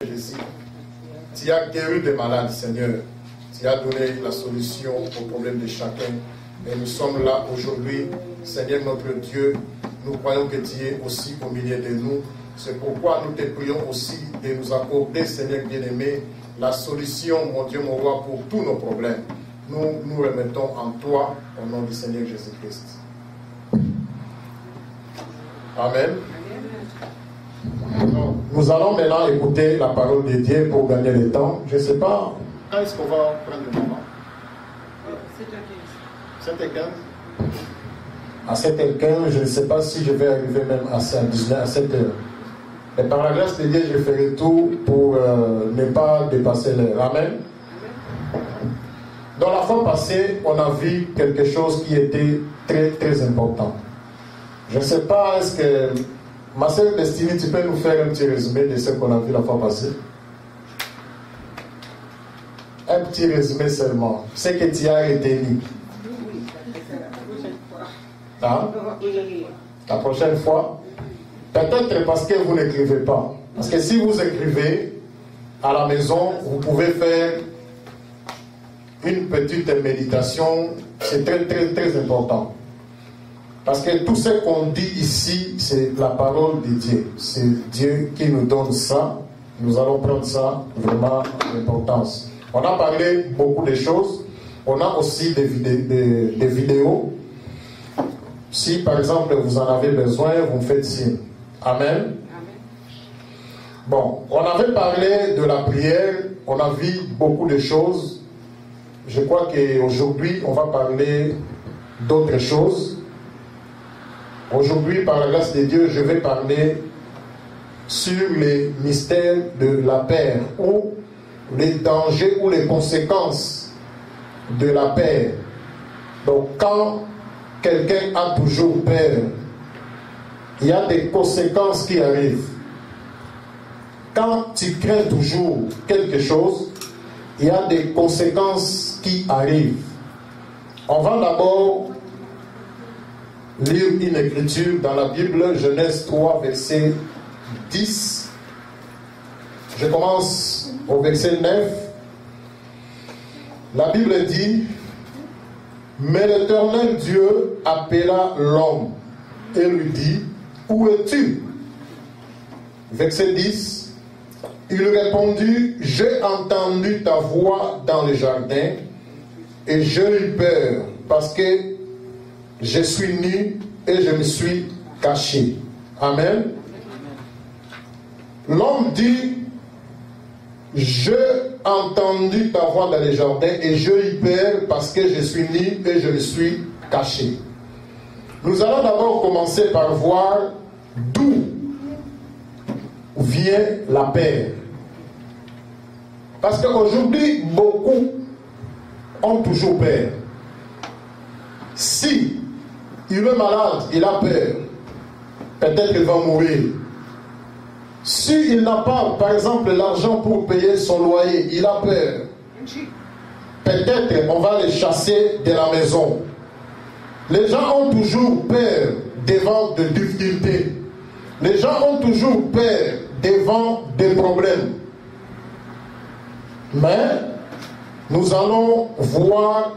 Jésus, tu as guéri des malades, Seigneur. Tu as donné la solution aux problèmes de chacun. Et nous sommes là aujourd'hui, Seigneur notre Dieu. Nous croyons que tu es aussi au milieu de nous. C'est pourquoi nous te prions aussi de nous accorder, Seigneur bien-aimé, la solution, mon Dieu, mon roi, pour tous nos problèmes. Nous nous remettons en toi, au nom du Seigneur Jésus-Christ. Amen. Donc, nous allons maintenant écouter la parole de Dieu pour gagner le temps. Je ne sais pas, quand est-ce qu'on va prendre le moment? 7h15. À 7h15, je ne sais pas si je vais arriver même à 7h. Mais par la grâce de Dieu, je ferai tout pour ne pas dépasser l'heure. Amen. Dans la fois passée, on a vu quelque chose qui était très très important. Je ne sais pas, est-ce que ma sœur Destinée, tu peux nous faire un petit résumé de ce qu'on a vu la fois passée? Un petit résumé seulement. Ce que tu as retenu. Hein? La prochaine fois. Peut-être parce que vous n'écrivez pas. Parce que si vous écrivez à la maison, vous pouvez faire une petite méditation. C'est très très très important. Parce que tout ce qu'on dit ici, c'est la parole de Dieu. C'est Dieu qui nous donne ça. Nous allons prendre ça vraiment d'importance. On a parlé beaucoup de choses. On a aussi des vidéos. Si par exemple vous en avez besoin, vous me faites signe. Amen. Bon, on avait parlé de la prière. On a vu beaucoup de choses. Je crois qu'aujourd'hui, on va parler d'autres choses. Aujourd'hui, par la grâce de Dieu, je vais parler sur les mystères de la paix, ou les dangers ou les conséquences de la paix. Donc, quand quelqu'un a toujours peur, il y a des conséquences qui arrivent. Quand tu crains toujours quelque chose, il y a des conséquences qui arrivent. On va d'abord lire une écriture dans la Bible, Genèse 3, verset 10. Je commence au verset 9. La Bible dit: mais l'Éternel Dieu appela l'homme et lui dit: où es-tu? Verset 10. Il répondit: j'ai entendu ta voix dans le jardin et j'ai eu peur parce que je suis nu et je me suis caché. Amen. L'homme dit: j'ai entendu ta voix dans le jardin et j'ai eu peur parce que je suis nu et je me suis caché. Nous allons d'abord commencer par voir d'où vient la peur. Parce qu'aujourd'hui, beaucoup ont toujours peur. Si il est malade, il a peur. Peut-être qu'il va mourir. S'il n'a pas, par exemple, l'argent pour payer son loyer, il a peur. Peut-être on va le chasser de la maison. Les gens ont toujours peur devant des difficultés. Les gens ont toujours peur devant des problèmes. Mais nous allons voir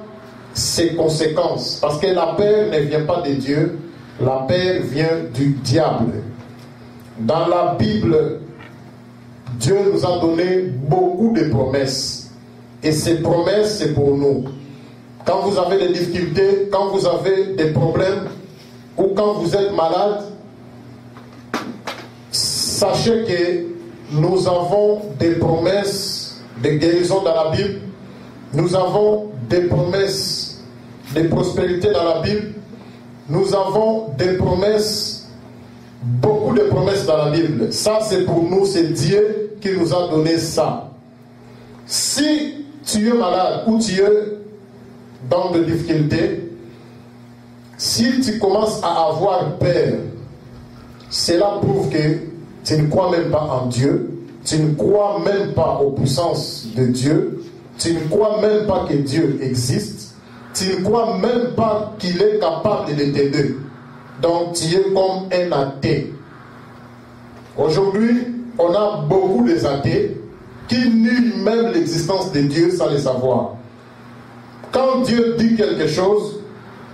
ses conséquences. Parce que la peur ne vient pas de Dieu, la peur vient du diable. Dans la Bible, Dieu nous a donné beaucoup de promesses. Et ces promesses, c'est pour nous. Quand vous avez des difficultés, quand vous avez des problèmes, ou quand vous êtes malade, sachez que nous avons des promesses de guérison dans la Bible. Nous avons des promesses de prospérité dans la Bible. Nous avons des promesses, beaucoup de promesses dans la Bible. Ça, c'est pour nous, c'est Dieu qui nous a donné ça. Si tu es malade ou tu es dans des difficultés, si tu commences à avoir peur, cela prouve que tu ne crois même pas en Dieu, tu ne crois même pas aux puissances de Dieu, tu ne crois même pas que Dieu existe, tu ne crois même pas qu'il est capable de t'aider. Donc tu es comme un athée. Aujourd'hui, on a beaucoup des athées qui nient même l'existence de Dieu sans le savoir. Quand Dieu dit quelque chose,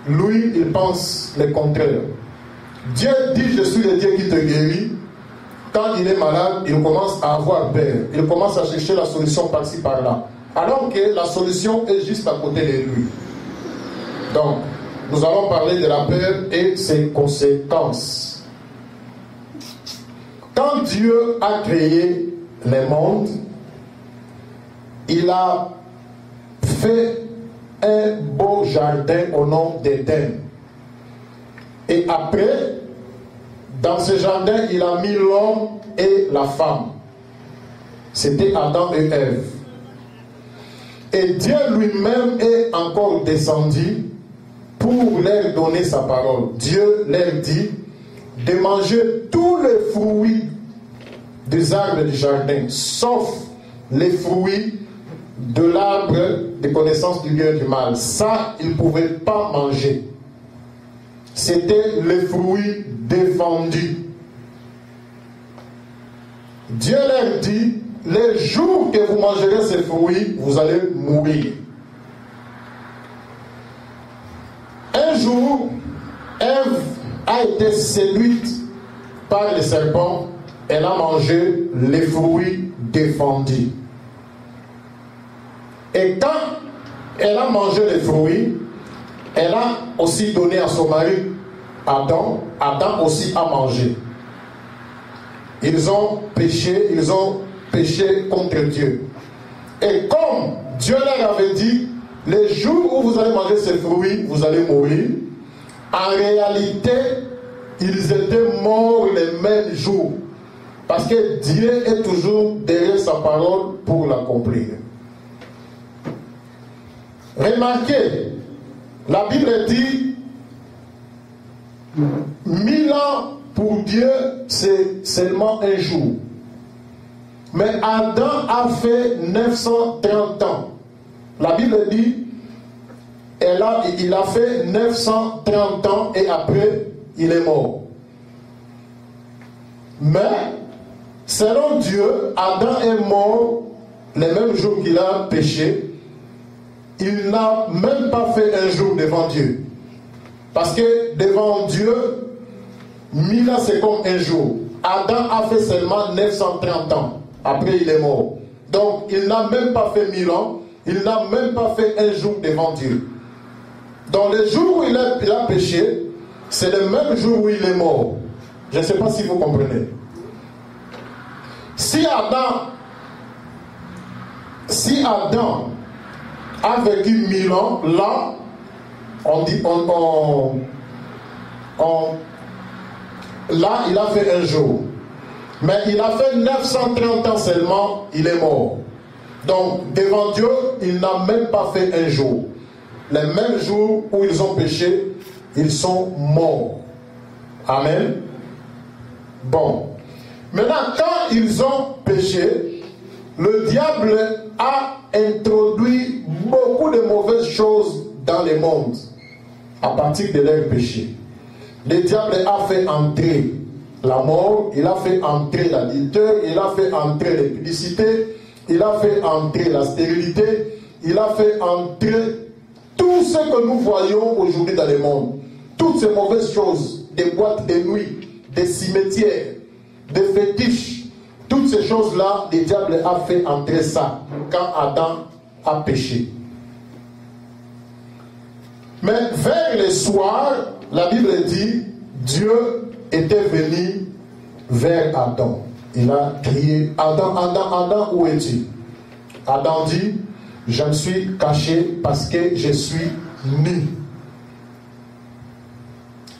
lui, il pense le contraire. Dieu dit, je suis le Dieu qui te guérit. Quand il est malade, il commence à avoir peur. Il commence à chercher la solution par-ci, par-là. Alors que la solution est juste à côté de lui. Donc, nous allons parler de la peur et ses conséquences. Quand Dieu a créé le monde, il a fait un beau jardin au nom d'Éden. Et après, dans ce jardin, il a mis l'homme et la femme. C'était Adam et Ève. Et Dieu lui-même est encore descendu pour leur donner sa parole. Dieu leur dit de manger tous les fruits des arbres du jardin, sauf les fruits de l'arbre de connaissance du bien et du mal. Ça, ils ne pouvaient pas manger. C'était les fruits défendus. Dieu leur dit, les jours que vous mangerez ces fruits, vous allez mourir. Un jour, Ève a été séduite par le serpent. Elle a mangé les fruits défendus. Et quand elle a mangé les fruits, elle a aussi donné à son mari Adam. Adam aussi a mangé. Ils ont péché contre Dieu. Et comme Dieu leur avait dit, les jours où vous allez manger ces fruits, vous allez mourir. En réalité, ils étaient morts les mêmes jours. Parce que Dieu est toujours derrière sa parole pour l'accomplir. Remarquez, la Bible dit 1000 ans pour Dieu, c'est seulement un jour. Mais Adam a fait 930 ans. La Bible dit il a fait 930 ans et après il est mort. Mais selon Dieu, Adam est mort le même jour qu'il a péché. Il n'a même pas fait un jour devant Dieu. Parce que devant Dieu, 1000 ans c'est comme un jour. Adam a fait seulement 930 ans. Après il est mort. Donc il n'a même pas fait 1000 ans. Il n'a même pas fait un jour devant Dieu. Dans le jour où il a péché, c'est le même jour où il est mort. Je ne sais pas si vous comprenez. Si Adam a vécu 1000 ans, là, là, il a fait un jour. Mais il a fait 930 ans seulement, il est mort. Donc, devant Dieu, il n'a même pas fait un jour. Les mêmes jours où ils ont péché, ils sont morts. Amen. Bon. Maintenant, quand ils ont péché, le diable a introduit beaucoup de mauvaises choses dans le monde à partir de leur péché. Le diable a fait entrer la mort, il a fait entrer l'adultère, il a fait entrer l'impudicité, il a fait entrer la stérilité, il a fait entrer tout ce que nous voyons aujourd'hui dans le monde. Toutes ces mauvaises choses, des boîtes de nuit, des cimetières, des fétiches, toutes ces choses-là, le diable a fait entrer ça quand Adam a péché. Mais vers le soir, la Bible dit, Dieu était venu vers Adam. Il a crié, Adam, Adam, Adam, où es-tu? Adam dit, je me suis caché parce que je suis nu.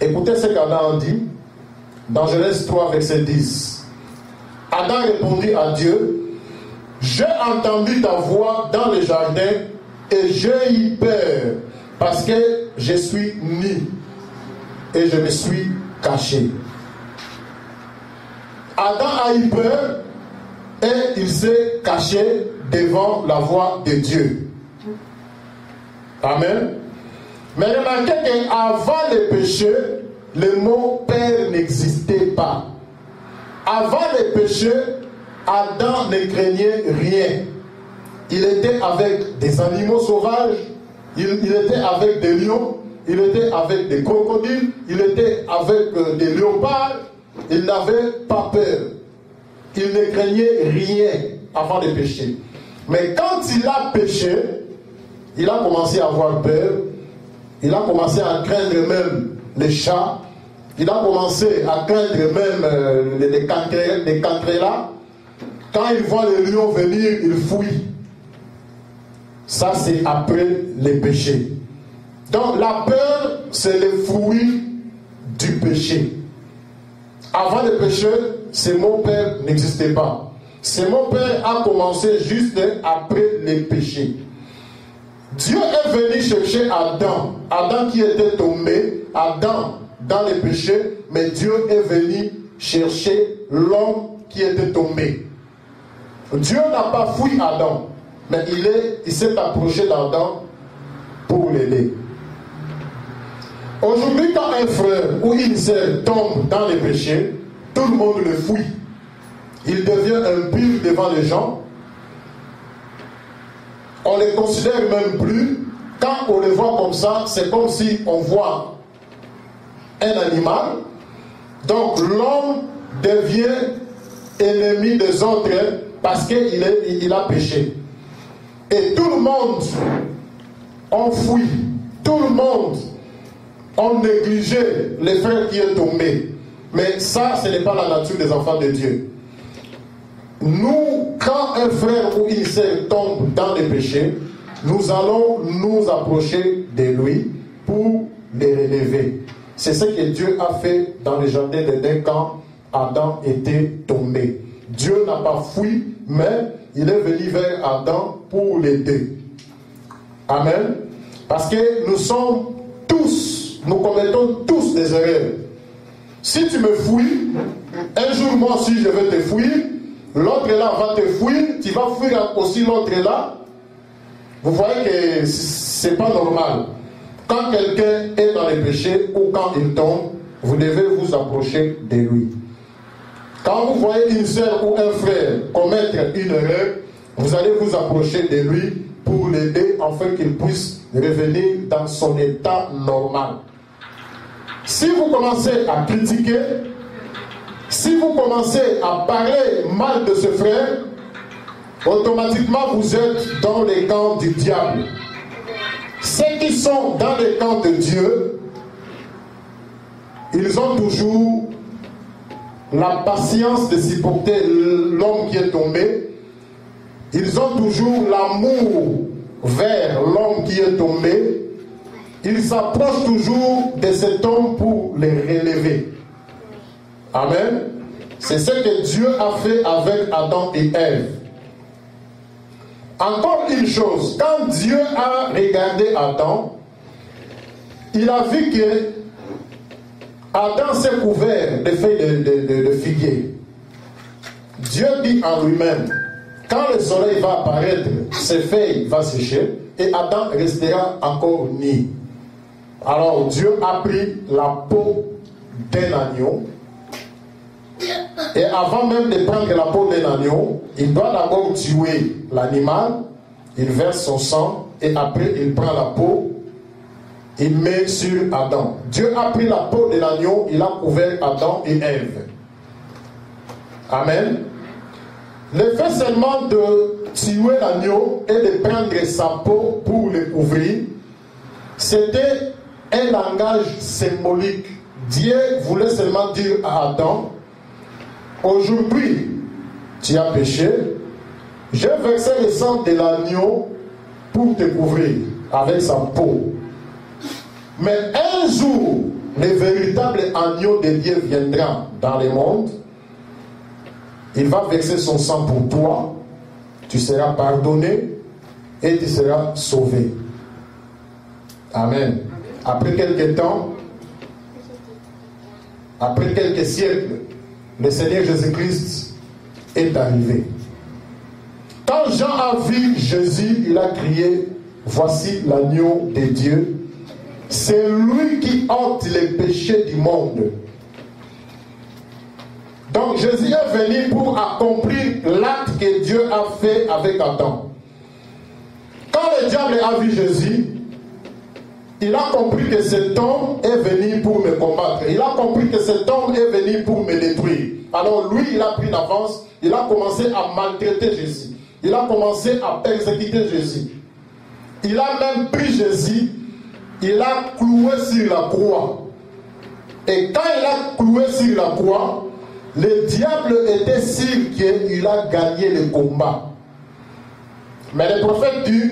Écoutez ce qu'Adam dit dans Genèse 3, verset 10. Adam répondit à Dieu, j'ai entendu ta voix dans le jardin et j'ai eu peur parce que je suis nu et je me suis caché. Adam a eu peur et il s'est caché devant la voix de Dieu. Amen. Mais remarquez qu'avant le péché, le mot père n'existait pas. Avant le péché, Adam ne craignait rien. Il était avec des animaux sauvages, il était avec des lions, il était avec des crocodiles, il était avec des léopards. Il n'avait pas peur. Il ne craignait rien avant de pécher. Mais quand il a péché, il a commencé à avoir peur. Il a commencé à craindre même les chats. Il a commencé à craindre même les cancrelats. Quand il voit les lions venir, il fuit. Ça, c'est après les péchés. Donc, la peur, c'est le fruit du péché. Avant le péché, ce mon père n'existait pas. Ce mon père a commencé juste après les péchés. Dieu est venu chercher Adam. Adam qui était tombé, Adam dans les péchés, mais Dieu est venu chercher l'homme qui était tombé. Dieu n'a pas fui Adam, mais il s'est approché d'Adam pour l'aider. Aujourd'hui, quand un frère ou une sœur tombe dans les péchés, tout le monde le fuit. Il devient impur devant les gens. On ne les considère même plus. Quand on les voit comme ça, c'est comme si on voit un animal. Donc l'homme devient ennemi des autres parce qu'il a péché. Et tout le monde en fuit. Tout le monde ont négligé le frère qui est tombé. Mais ça, ce n'est pas la nature des enfants de Dieu. Nous, quand un frère ou une sœur tombe dans les péchés, nous allons nous approcher de lui pour les relever. C'est ce que Dieu a fait dans le jardin d'Éden quand Adam était tombé. Dieu n'a pas fui, mais il est venu vers Adam pour l'aider. Amen. Parce que nous sommes tous, nous commettons tous des erreurs. Si tu me fuis, un jour moi aussi je vais te fuir, l'autre là va te fuir, tu vas fuir aussi l'autre là. Vous voyez que c'est pas normal. Quand quelqu'un est dans les péchés ou quand il tombe, vous devez vous approcher de lui. Quand vous voyez une sœur ou un frère commettre une erreur, vous allez vous approcher de lui pour l'aider afin qu'il puisse revenir dans son état normal. Si vous commencez à critiquer, si vous commencez à parler mal de ce frère, automatiquement vous êtes dans les camps du diable. Ceux qui sont dans les camps de Dieu, ils ont toujours la patience de supporter l'homme qui est tombé. Ils ont toujours l'amour vers l'homme qui est tombé. Ils s'approchent toujours de cet homme pour les relever. Amen. C'est ce que Dieu a fait avec Adam et Ève. Encore une chose, quand Dieu a regardé Adam, il a vu que Adam s'est couvert de feuilles de figuier. Dieu dit en lui-même, quand le soleil va apparaître, ses feuilles vont sécher et Adam restera encore nu. Alors Dieu a pris la peau d'un agneau. Et avant même de prendre la peau d'un agneau, il doit d'abord tuer l'animal, il verse son sang et après il prend la peau, il met sur Adam. Dieu a pris la peau de l'agneau, il a couvert Adam et Ève. Amen. Le fait seulement de tuer l'agneau et de prendre sa peau pour le couvrir, c'était un langage symbolique. Dieu voulait seulement dire à Adam, aujourd'hui, tu as péché, j'ai versé le sang de l'agneau pour te couvrir avec sa peau. Mais un jour, le véritable agneau de Dieu viendra dans le monde, il va verser son sang pour toi, tu seras pardonné et tu seras sauvé. Amen. Après quelques temps, après quelques siècles, le Seigneur Jésus-Christ est arrivé. Quand Jean a vu Jésus, il a crié, voici l'agneau de Dieu. C'est lui qui ôte les péchés du monde. Donc Jésus est venu pour accomplir l'acte que Dieu a fait avec Adam. Quand le diable a vu Jésus, il a compris que cet homme est venu pour me combattre. Il a compris que cet homme est venu pour me détruire. Alors lui, il a pris l'avance, il a commencé à maltraiter Jésus. Il a commencé à persécuter Jésus. Il a même pris Jésus, il l'a cloué sur la croix. Et quand il a cloué sur la croix, le diable était sûr qu'il a gagné le combat. Mais le prophète dit,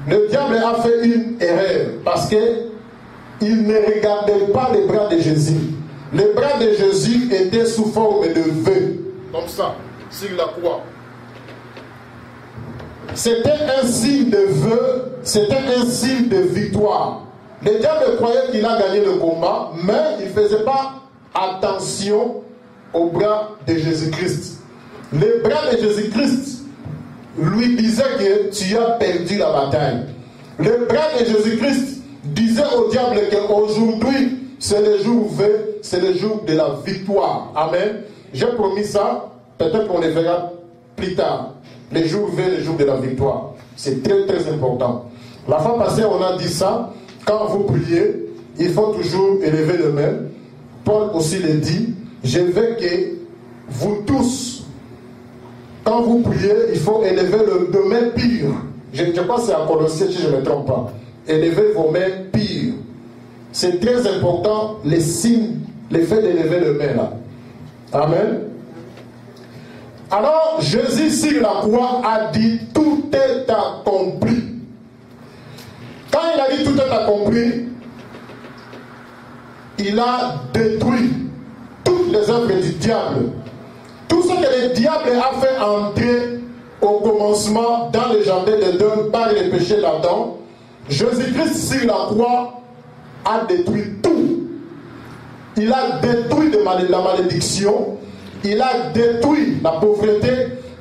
le diable a fait une erreur parce qu'il ne regardait pas les bras de Jésus. Les bras de Jésus étaient sous forme de vœux, comme ça, sur la croix. C'était un signe de vœu, c'était un signe de victoire. Le diable croyait qu'il a gagné le combat, mais il ne faisait pas attention aux bras de Jésus-Christ. Les bras de Jésus-Christ lui disaient que tu as perdu la bataille. Les bras de Jésus-Christ disaient au diable qu'aujourd'hui, c'est le jour V, c'est le jour de la victoire. Amen. J'ai promis ça, peut-être qu'on le verra plus tard. Les jours V, les jours de la victoire. C'est très très important. La fois passée, on a dit ça. Quand vous priez, il faut toujours élever les mains. Paul aussi le dit. Je veux que vous tous, quand vous priez, il faut élever les mains pures. Je crois que c'est à Colossiens si je ne me trompe pas. Élevez vos mains pures. C'est très important, les signes, le fait d'élever les mains là. Amen. Alors, Jésus sur la croix a dit, tout est accompli. Quand il a dit tout est accompli, il a détruit toutes les œuvres du diable. Tout ce que le diable a fait entrer au commencement dans le jardin d'Éden par le péché d'Adam, Jésus-Christ sur la croix a détruit tout. Il a détruit la malédiction, il a détruit la pauvreté,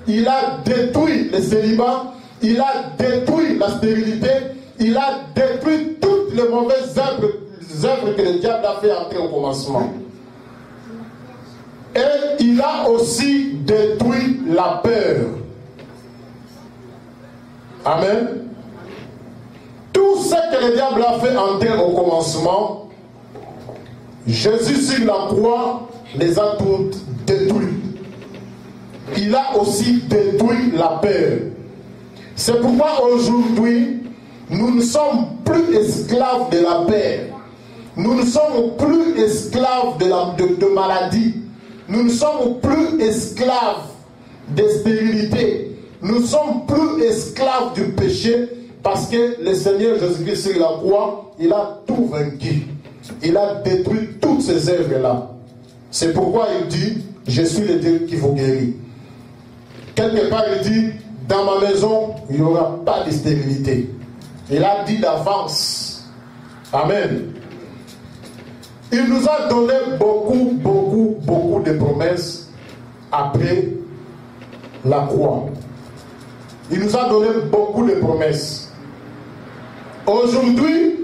il a détruit le célibat, il a détruit la stérilité, il a détruit toutes les mauvaises œuvres que le diable a fait entrer au commencement. Et il a aussi détruit la peur. Amen. Tout ce que le diable a fait entrer au commencement, Jésus sur la croix les a toutes détruits. Il a aussi détruit la peur. C'est pourquoi aujourd'hui, nous ne sommes plus esclaves de la peur. Nous ne sommes plus esclaves de maladie. Nous ne sommes plus esclaves de stérilité. Nous ne sommes plus esclaves du péché parce que le Seigneur Jésus-Christ sur la croix, il a tout vaincu. Il a détruit toutes ces œuvres-là. C'est pourquoi il dit, je suis le Dieu qui vous guérit. Quelque part, il dit, dans ma maison, il n'y aura pas de stérilité. Il a dit d'avance. Amen. Il nous a donné beaucoup de promesses après la croix. Il nous a donné beaucoup de promesses. Aujourd'hui,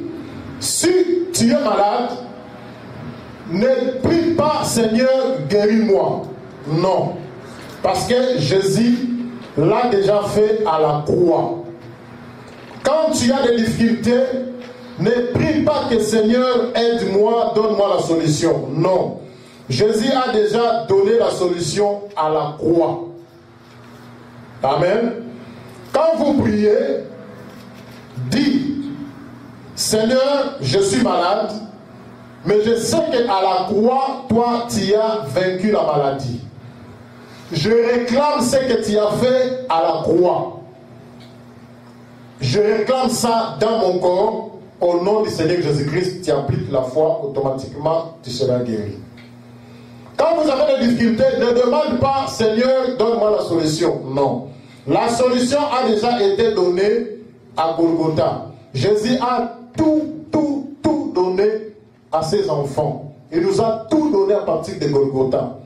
si tu es malade, ne prie pas, Seigneur, guéris-moi. Non. Parce que Jésus l'a déjà fait à la croix. Quand tu as des difficultés, ne prie pas que Seigneur, aide-moi, donne-moi la solution. Non. Jésus a déjà donné la solution à la croix. Amen. Quand vous priez, dites, Seigneur, je suis malade, mais je sais qu'à la croix, toi, tu as vaincu la maladie. Je réclame ce que tu as fait à la croix. Je réclame ça dans mon corps. Au nom du Seigneur Jésus-Christ, tu appliques la foi, automatiquement, tu seras guéri. Quand vous avez des difficultés, ne demande pas, Seigneur, donne-moi la solution. Non. La solution a déjà été donnée à Golgotha. Jésus a tout donné à ses enfants. Il nous a tout donné à partir de Golgotha.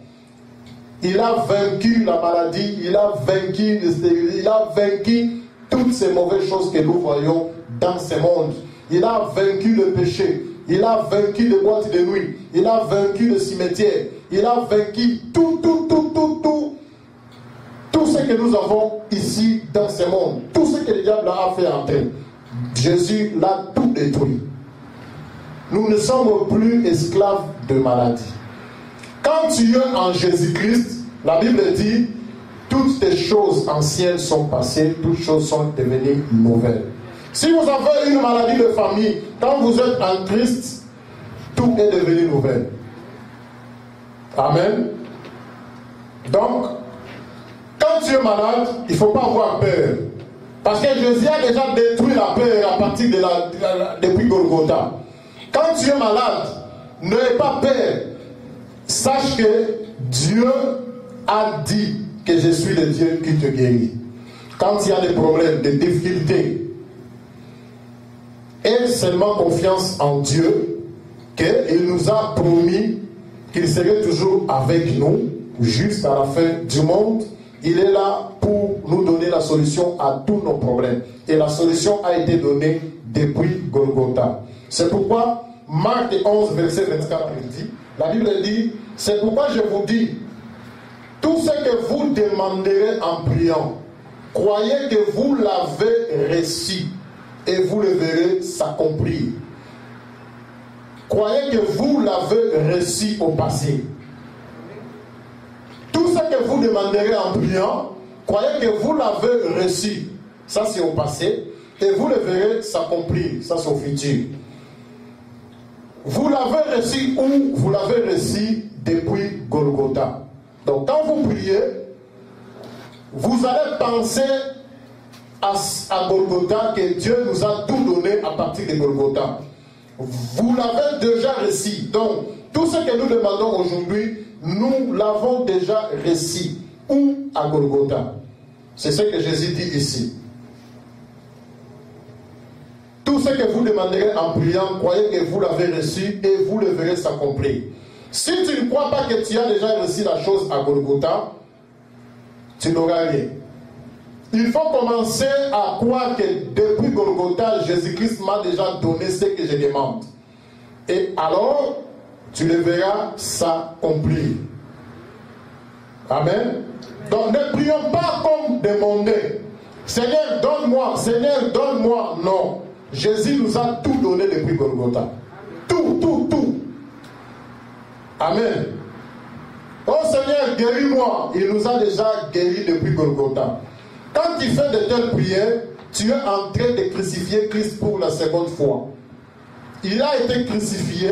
Il a vaincu la maladie, il a vaincu le stérilité, il a vaincu toutes ces mauvaises choses que nous voyons dans ce monde. Il a vaincu le péché, il a vaincu les boîtes de nuit, il a vaincu le cimetière, il a vaincu tout ce que nous avons ici dans ce monde, tout ce que le diable a fait entrer. Jésus l'a tout détruit. Nous ne sommes plus esclaves de maladie. Quand tu es en Jésus-Christ, la Bible dit, toutes les choses anciennes sont passées, toutes choses sont devenues nouvelles. Si vous avez une maladie de famille, quand vous êtes en Christ, tout est devenu nouvelle. Amen. Donc, quand tu es malade, il ne faut pas avoir peur. Parce que Jésus a déjà détruit la peur à partir depuis Golgotha. Quand tu es malade, n'aie pas peur. Sache que Dieu a dit que je suis le Dieu qui te guérit. Quand il y a des problèmes, des difficultés, aie seulement confiance en Dieu, qu'il nous a promis qu'il serait toujours avec nous jusqu'à la fin du monde. Il est là pour nous donner la solution à tous nos problèmes. Et la solution a été donnée depuis Golgotha. C'est pourquoi Marc 11, verset 24 dit, la Bible dit, c'est pourquoi je vous dis, tout ce que vous demanderez en priant, croyez que vous l'avez reçu et vous le verrez s'accomplir. Croyez que vous l'avez reçu au passé. Tout ce que vous demanderez en priant, croyez que vous l'avez reçu. Ça c'est au passé. Et vous le verrez s'accomplir. Ça c'est au futur. Vous l'avez reçu où? Vous l'avez reçu depuis Golgotha. Donc quand vous priez, vous allez penser à Golgotha, que Dieu nous a tout donné à partir de Golgotha. Vous l'avez déjà reçu. Donc tout ce que nous demandons aujourd'hui, nous l'avons déjà reçu. Où? À Golgotha. C'est ce que Jésus dit ici. Tout ce que vous demanderez en priant, croyez que vous l'avez reçu et vous le verrez s'accomplir. Si tu ne crois pas que tu as déjà reçu la chose à Golgotha, tu n'auras rien. Il faut commencer à croire que depuis Golgotha, Jésus-Christ m'a déjà donné ce que je demande. Et alors, tu le verras s'accomplir. Amen. Donc ne prions pas comme des mondains. Seigneur, donne-moi. Seigneur, donne-moi. Non. Jésus nous a tout donné depuis Golgotha. Tout. Amen. Oh Seigneur, guéris-moi. Il nous a déjà guéris depuis Golgotha. Quand tu fais de telles prières, tu es en train de crucifier Christ pour la seconde fois. Il a été crucifié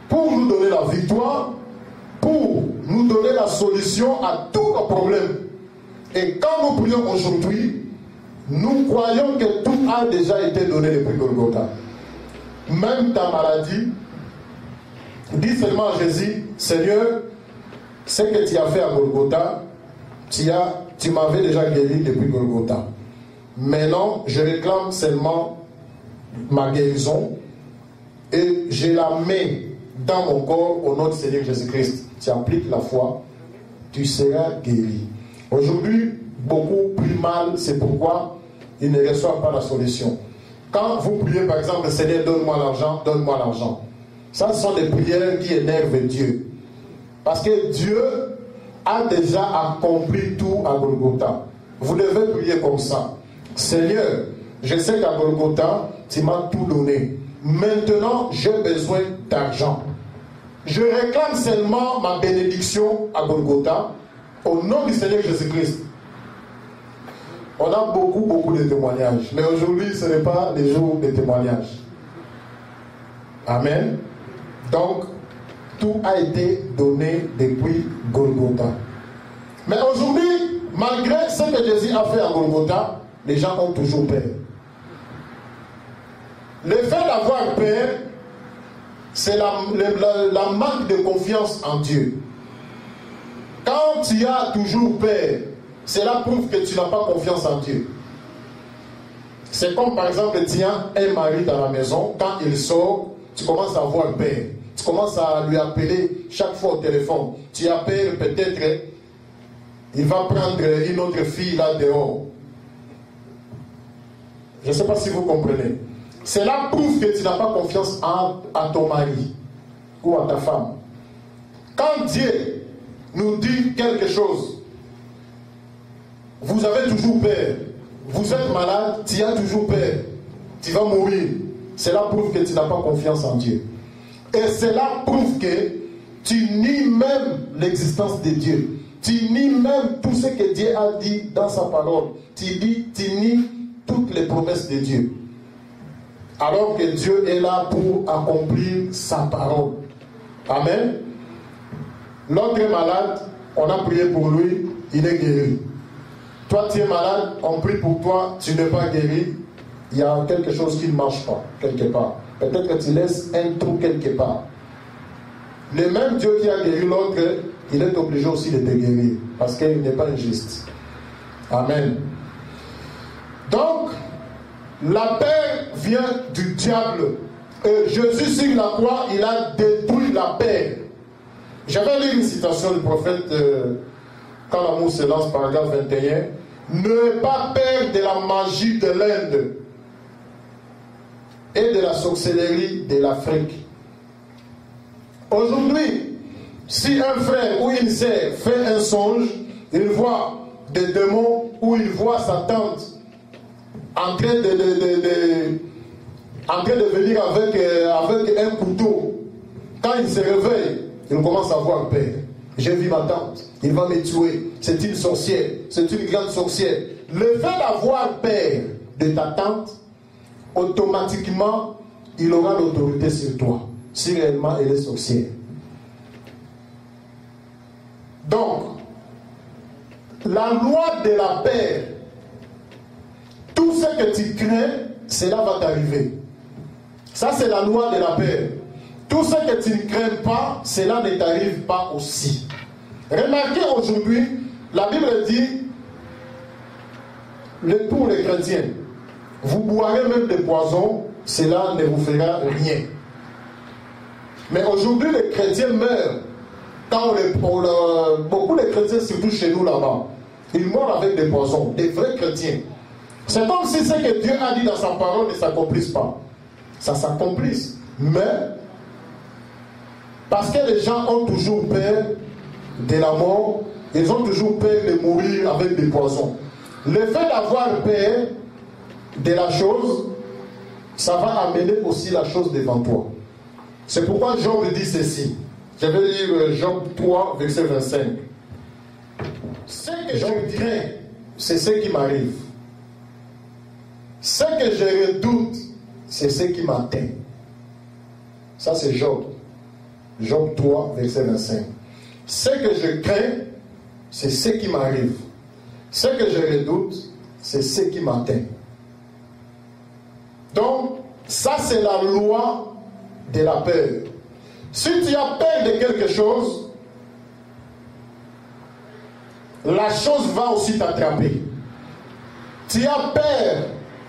pour nous donner la victoire, pour nous donner la solution à tous nos problèmes. Et quand nous prions aujourd'hui, nous croyons que tout a déjà été donné depuis Golgotha. Même ta maladie, dis seulement à Jésus, Seigneur, ce que tu as fait à Golgotha, tu m'avais déjà guéri depuis Golgotha. Maintenant, je réclame seulement ma guérison et je la mets dans mon corps au nom du Seigneur Jésus-Christ. Tu appliques la foi, tu seras guéri. Aujourd'hui, beaucoup prient mal, c'est pourquoi ils ne reçoivent pas la solution. Quand vous priez par exemple, Seigneur, donne-moi l'argent, donne-moi l'argent. Ça, ce sont des prières qui énervent Dieu. Parce que Dieu a déjà accompli tout à Golgotha. Vous devez prier comme ça. Seigneur, je sais qu'à Golgotha, tu m'as tout donné. Maintenant, j'ai besoin d'argent. Je réclame seulement ma bénédiction à Golgotha au nom du Seigneur Jésus-Christ. On a beaucoup de témoignages. Mais aujourd'hui, ce n'est pas les jours de témoignages. Amen. Donc, tout a été donné depuis Golgotha. Mais aujourd'hui, malgré ce que Jésus a fait à Golgotha, les gens ont toujours peur. Le fait d'avoir peur, c'est la manque de confiance en Dieu. Quand tu as toujours peur, cela prouve que tu n'as pas confiance en Dieu. C'est comme par exemple, tu as un mari dans la maison, quand il sort, tu commences à avoir peur. Tu commences à lui appeler chaque fois au téléphone. Tu appelles peut-être, il va prendre une autre fille là dehors. Je ne sais pas si vous comprenez. cela prouve que tu n'as pas confiance à ton mari ou à ta femme. Quand Dieu nous dit quelque chose, vous avez toujours peur, vous êtes malade, tu as toujours peur, tu vas mourir, cela prouve que tu n'as pas confiance en Dieu. Et cela prouve que tu nies même l'existence de Dieu. Tu nies même tout ce que Dieu a dit dans sa parole. Tu nies toutes les promesses de Dieu. Alors que Dieu est là pour accomplir sa parole. Amen. L'autre est malade, on a prié pour lui, il est guéri. Toi tu es malade, on prie pour toi, tu n'es pas guéri. Il y a quelque chose qui ne marche pas, quelque part. Peut-être que tu laisses un trou quelque part. Le même Dieu qui a guéri l'autre, il est obligé aussi de te guérir. Parce qu'il n'est pas injuste. Amen. Donc, la paix vient du diable. Et Jésus sur la croix, il a détruit la paix. J'avais lu une citation du prophète quand l'amour se lance, paragraphe 21. Ne pas peur de la magie de l'Inde et de la sorcellerie de l'Afrique. Aujourd'hui, si un frère ou une sœur fait un songe, il voit des démons ou il voit sa tante en train de venir avec un couteau. Quand il se réveille, il commence à avoir peur. J'ai vu ma tante, il va me tuer. C'est une sorcière, c'est une grande sorcière. Le fait d'avoir peur de ta tante, automatiquement, il aura l'autorité sur toi, si réellement elle est sorcière. Donc, la loi de la paix, tout ce que tu crains, cela va t'arriver. Ça, c'est la loi de la paix. Tout ce que tu ne crains pas, cela ne t'arrive pas aussi. Remarquez aujourd'hui, la Bible dit, pour les chrétiens, vous boirez même des poisons, cela ne vous fera rien. Mais aujourd'hui, les chrétiens meurent. Quand beaucoup de chrétiens, surtout chez nous là-bas, ils meurent avec des poisons, des vrais chrétiens. C'est comme si ce que Dieu a dit dans sa parole ne s'accomplisse pas. Ça s'accomplisse. Mais, parce que les gens ont toujours peur de la mort, ils ont toujours peur de mourir avec des poisons. Le fait d'avoir peur de la chose, ça va amener aussi la chose devant toi. C'est pourquoi Job dit ceci. Je vais lire Job 3, verset 25. Ce que je dirais, c'est ce qui m'arrive. Ce que je redoute, c'est ce qui m'atteint. Ça, c'est Job. Job 3, verset 25. Ce que je crains, c'est ce qui m'arrive. Ce que je redoute, c'est ce qui m'atteint. Donc, ça, c'est la loi de la peur. Si tu as peur de quelque chose, la chose va aussi t'attraper. Tu as peur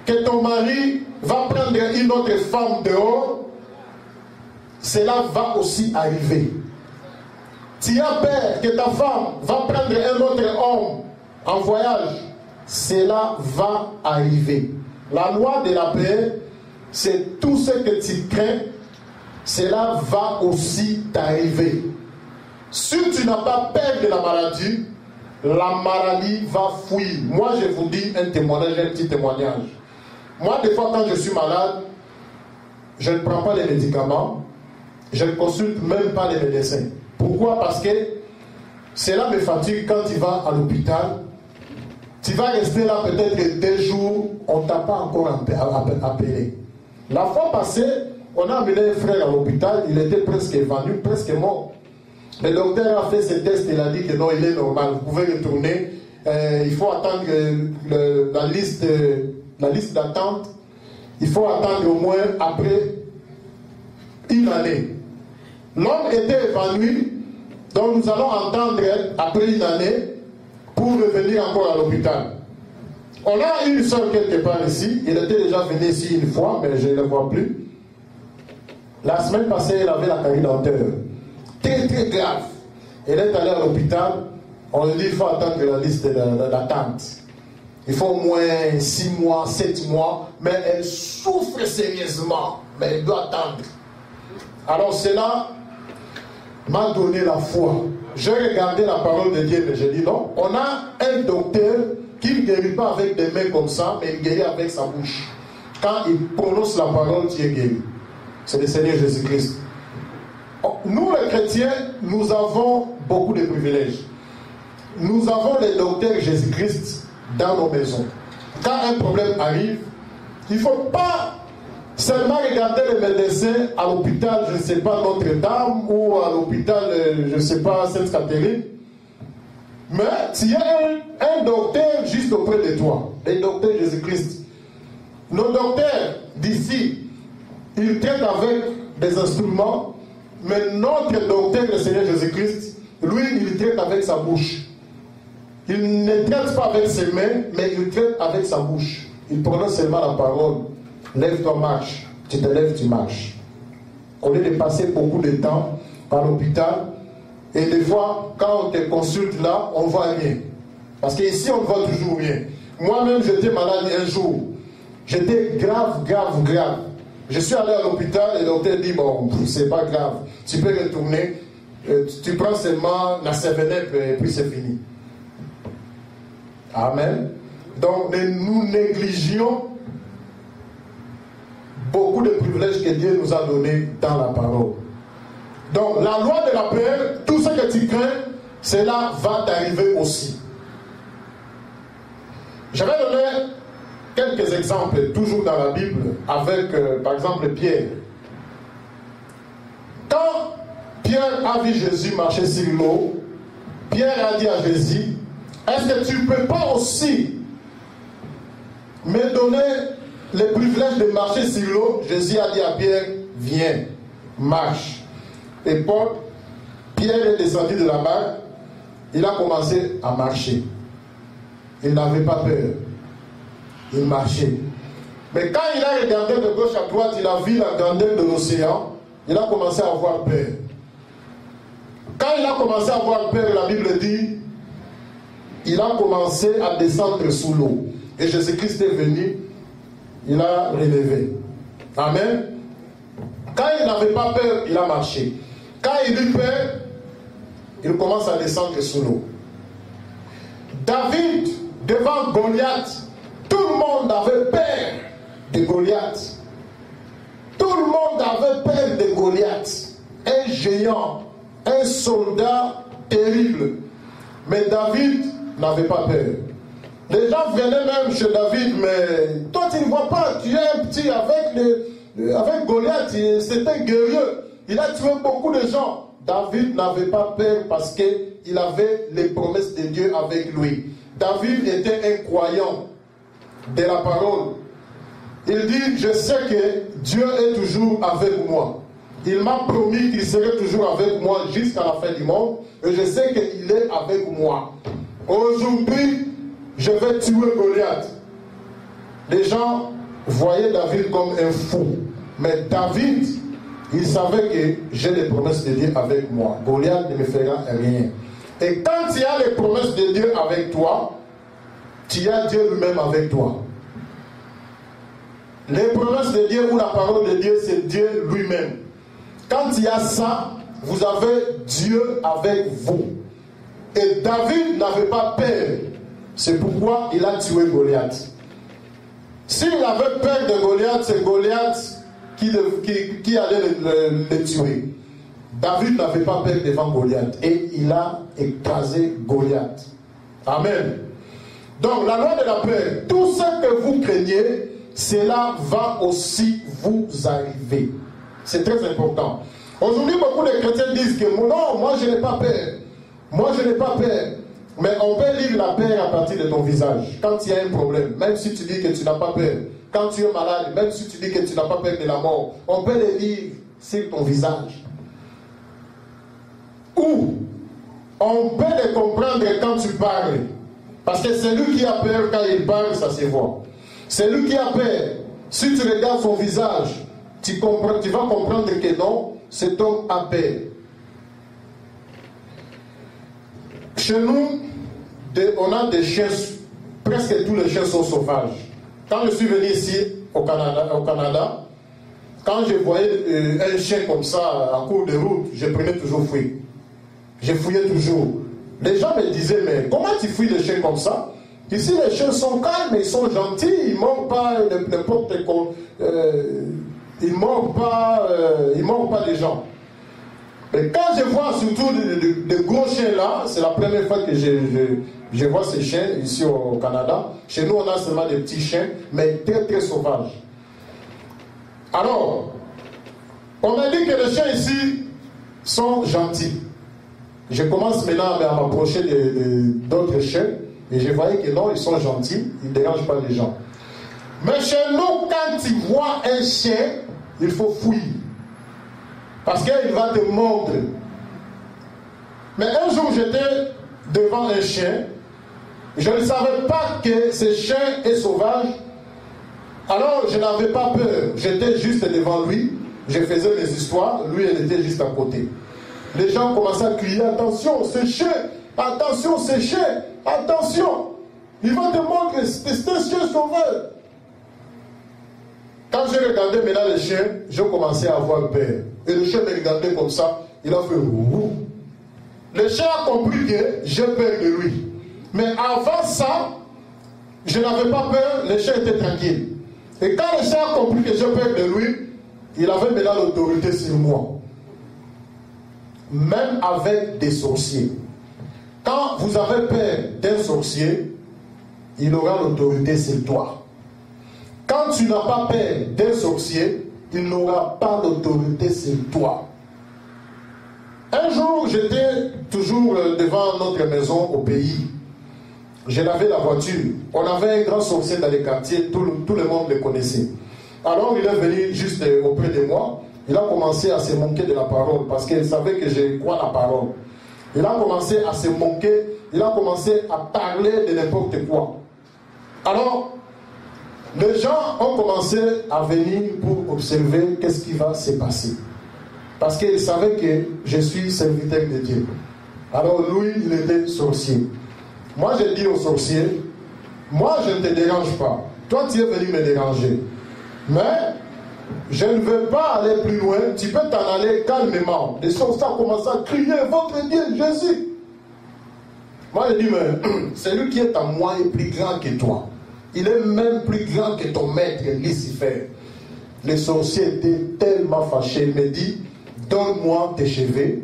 que ton mari va prendre une autre femme dehors, cela va aussi arriver. Tu as peur que ta femme va prendre un autre homme en voyage, cela va arriver. La loi de la paix, c'est tout ce que tu crains, cela va aussi t'arriver. Si tu n'as pas peur de la maladie va fuir. Moi, je vous dis un témoignage, un petit témoignage. Moi, des fois, quand je suis malade, je ne prends pas les médicaments, je ne consulte même pas les médecins. Pourquoi? Parce que cela me fatigue quand tu vas à l'hôpital. Tu vas rester là peut-être 2 jours, on ne t'a pas encore appelé. La fois passée, on a amené un frère à l'hôpital, il était presque évanoui, presque mort. Le docteur a fait ses tests, il a dit que non, il est normal, vous pouvez retourner. Il faut attendre la liste d'attente. Il faut attendre au moins après 1 année. L'homme était évanoui, donc nous allons entendre après 1 année pour revenir encore à l'hôpital. On a une soeur quelque part ici, il était déjà venu ici une fois, mais je ne le vois plus. La semaine passée, elle avait la carie dentaire. Très très grave. Elle est allée à l'hôpital, on lui dit qu'il faut attendre la liste d'attente. Il faut au moins 6 mois, 7 mois, mais elle souffre sérieusement, mais elle doit attendre. Alors cela m'a donné la foi. J'ai regardé la parole de Dieu, mais j'ai dit non. On a un docteur qui ne guérit pas avec des mains comme ça, mais il guérit avec sa bouche. Quand il prononce la parole, tu es guéri. C'est le Seigneur Jésus-Christ. Nous les chrétiens, nous avons beaucoup de privilèges. Nous avons le docteur Jésus-Christ dans nos maisons. Quand un problème arrive, il ne faut pas seulement regarder les médecins à l'hôpital, je ne sais pas, Notre-Dame, ou à l'hôpital, je ne sais pas, Sainte-Catherine. Mais s'il y a un docteur juste auprès de toi, le docteur Jésus-Christ. Nos docteurs d'ici, ils traitent avec des instruments, mais notre docteur, le Seigneur Jésus-Christ, lui, il traite avec sa bouche. Il ne traite pas avec ses mains, mais il traite avec sa bouche. Il prononce seulement la parole. Lève-toi, marche. Tu te lèves, tu marches. Au lieu de passer beaucoup de temps par l'hôpital, et des fois, quand on te consulte là, on ne voit rien. Parce qu'ici, on ne voit toujours rien. Moi-même, j'étais malade un jour. J'étais grave. Je suis allé à l'hôpital et le docteur dit, bon, c'est pas grave. Tu peux retourner. Tu prends seulement la Sévénep et puis c'est fini. Amen. Donc, nous négligeons beaucoup de privilèges que Dieu nous a donnés dans la parole. Donc, la loi de la paix, tout ce que tu crains, cela va t'arriver aussi. Je vais donner quelques exemples, toujours dans la Bible, avec, par exemple, Pierre. Quand Pierre a vu Jésus marcher sur l'eau, Pierre a dit à Jésus, est-ce que tu ne peux pas aussi me donner le privilège de marcher sur l'eau? Jésus a dit à Pierre, viens, marche. Et Pierre est descendu de la barque, il a commencé à marcher. Il n'avait pas peur. Il marchait. Mais quand il a regardé de gauche à droite, il a vu la grandeur de l'océan, il a commencé à avoir peur. Quand il a commencé à avoir peur, la Bible dit, il a commencé à descendre sous l'eau. Et Jésus-Christ est venu, il a relevé. Amen. Quand il n'avait pas peur, il a marché. Quand il eut peur, il commence à descendre sous l'eau. David, devant Goliath, tout le monde avait peur de Goliath. Tout le monde avait peur de Goliath. Un géant, un soldat terrible. Mais David n'avait pas peur. Les gens venaient même chez David, mais toi tu ne vois pas, tu es un petit avec Goliath, c'est un guerrier. Il a tué beaucoup de gens. David n'avait pas peur parce qu'il avait les promesses de Dieu avec lui. David était un croyant de la parole. Il dit, je sais que Dieu est toujours avec moi. Il m'a promis qu'il serait toujours avec moi jusqu'à la fin du monde. Et je sais qu'il est avec moi. Aujourd'hui, je vais tuer Goliath. Les gens voyaient David comme un fou. Mais David, il savait que j'ai les promesses de Dieu avec moi. Goliath ne me fera rien. Et quand tu as les promesses de Dieu avec toi, tu as Dieu lui-même avec toi. Les promesses de Dieu ou la parole de Dieu, c'est Dieu lui-même. Quand il y a ça, vous avez Dieu avec vous. Et David n'avait pas peur. C'est pourquoi il a tué Goliath. S'il avait peur de Goliath, c'est Goliath qui allait le tuer. David n'avait pas peur devant Goliath. Et il a écrasé Goliath. Amen. Donc la loi de la peur, tout ce que vous craignez, cela va aussi vous arriver. C'est très important. Aujourd'hui, beaucoup de chrétiens disent que non, moi je n'ai pas peur. Moi je n'ai pas peur. Mais on peut lire la peur à partir de ton visage. Quand il y a un problème, même si tu dis que tu n'as pas peur. Quand tu es malade, même si tu dis que tu n'as pas peur de la mort, on peut les lire sur ton visage. Ou on peut les comprendre quand tu parles. Parce que celui qui a peur, quand il parle, ça se voit. Celui qui a peur, si tu regardes son visage, tu vas comprendre que non, cet homme a peur. Chez nous, on a des chiens presque tous les chiens sont sauvages. Quand je suis venu ici, au Canada, quand je voyais un chien comme ça en cours de route, je prenais toujours fuir. Je fouillais toujours. Les gens me disaient, mais comment tu fouilles les chiens comme ça? Ici, les chiens sont calmes, ils sont gentils, ils ne mordent pas n'importe quoi. Ils ne mordent pas les gens. Mais quand je vois surtout de gros chiens là, c'est la première fois que je vois ces chiens ici au Canada. Chez nous, on a seulement des petits chiens, mais très très sauvages. Alors, on m'a dit que les chiens ici sont gentils. Je commence maintenant à m'approcher d'autres chiens et je voyais que non, ils sont gentils, ils ne dérangent pas les gens. Mais chez nous, quand tu vois un chien, il faut fouiller. Parce qu'il va te mordre. Mais un jour, j'étais devant un chien. Je ne savais pas que ce chien est sauvage. Alors, je n'avais pas peur. J'étais juste devant lui. Je faisais mes histoires. Lui, il était juste à côté. Les gens commençaient à crier, attention, ce chien, attention, ce chien, attention. Il va te mordre, c'est un chien sauvage. Quand j'ai regardé maintenant le chien, j'ai commencé à avoir peur. Et le chien me regardait comme ça, il a fait ouh. Le chien a compris que j'ai peur de lui. Mais avant ça, je n'avais pas peur, le chien était tranquille. Et quand le chien a compris que j'ai peur de lui, il avait maintenant l'autorité sur moi. Même avec des sorciers. Quand vous avez peur d'un sorcier, il aura l'autorité sur toi. Quand tu n'as pas peur d'un sorcier, il n'aura pas l'autorité sur toi. Un jour, j'étais toujours devant notre maison au pays. Je lavais la voiture. On avait un grand sorcier dans les quartiers, tout le monde le connaissait. Alors il est venu juste auprès de moi. Il a commencé à se moquer de la parole parce qu'il savait que je crois la parole. Il a commencé à se moquer, il a commencé à parler de n'importe quoi. Alors, les gens ont commencé à venir pour observer qu'est-ce qui va se passer. Parce qu'ils savaient que je suis serviteur de Dieu. Alors lui, il était sorcier. Moi, j'ai dit au sorcier, moi, je ne te dérange pas. Toi, tu es venu me déranger. Mais je ne veux pas aller plus loin. Tu peux t'en aller calmement. Les sorciers ont commencé à crier, votre Dieu, Jésus. Moi, j'ai dit, mais celui qui est en moi est plus grand que toi. Il est même plus grand que ton maître, Lucifer. Le sorcier était tellement fâché. Il me dit, donne-moi tes cheveux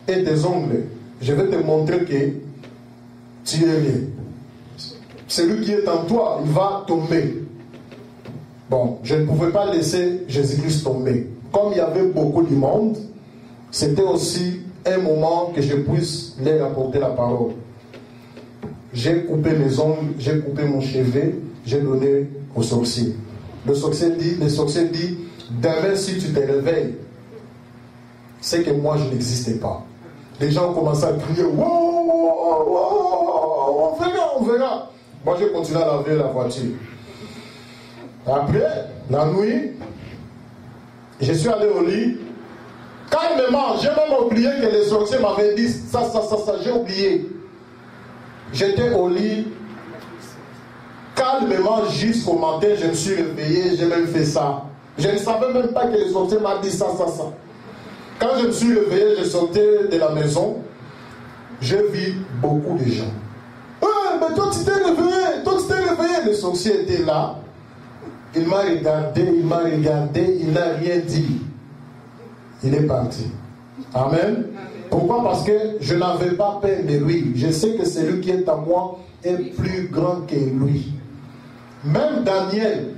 et tes ongles. Je vais te montrer que tu es rien. Celui qui est en toi, il va tomber. Bon, je ne pouvais pas laisser Jésus-Christ tomber. Comme il y avait beaucoup de monde, c'était aussi un moment que je puisse leur apporter la parole. J'ai coupé mes ongles, j'ai coupé mon cheveu, j'ai donné au sorcier. Le sorcier dit, demain si tu te réveilles, c'est que moi je n'existais pas. Les gens ont commencé à crier, wow, on verra. Moi j'ai continué à laver la voiture. Après, la nuit, je suis allé au lit. Calmement, j'ai même oublié que les sorciers m'avaient dit ça, j'ai oublié. J'étais au lit. Calmement, jusqu'au matin, je me suis réveillé, j'ai même fait ça. Je ne savais même pas que les sorciers m'ont dit ça. Quand je me suis réveillé, je sortais de la maison. J'ai vu beaucoup de gens. Mais toi tu t'es réveillé, Le sorcier était là. Il m'a regardé, il n'a rien dit. Il est parti. Amen. Pourquoi? Parce que je n'avais pas peur de lui. Je sais que celui qui est en moi est plus grand que lui. Même Daniel,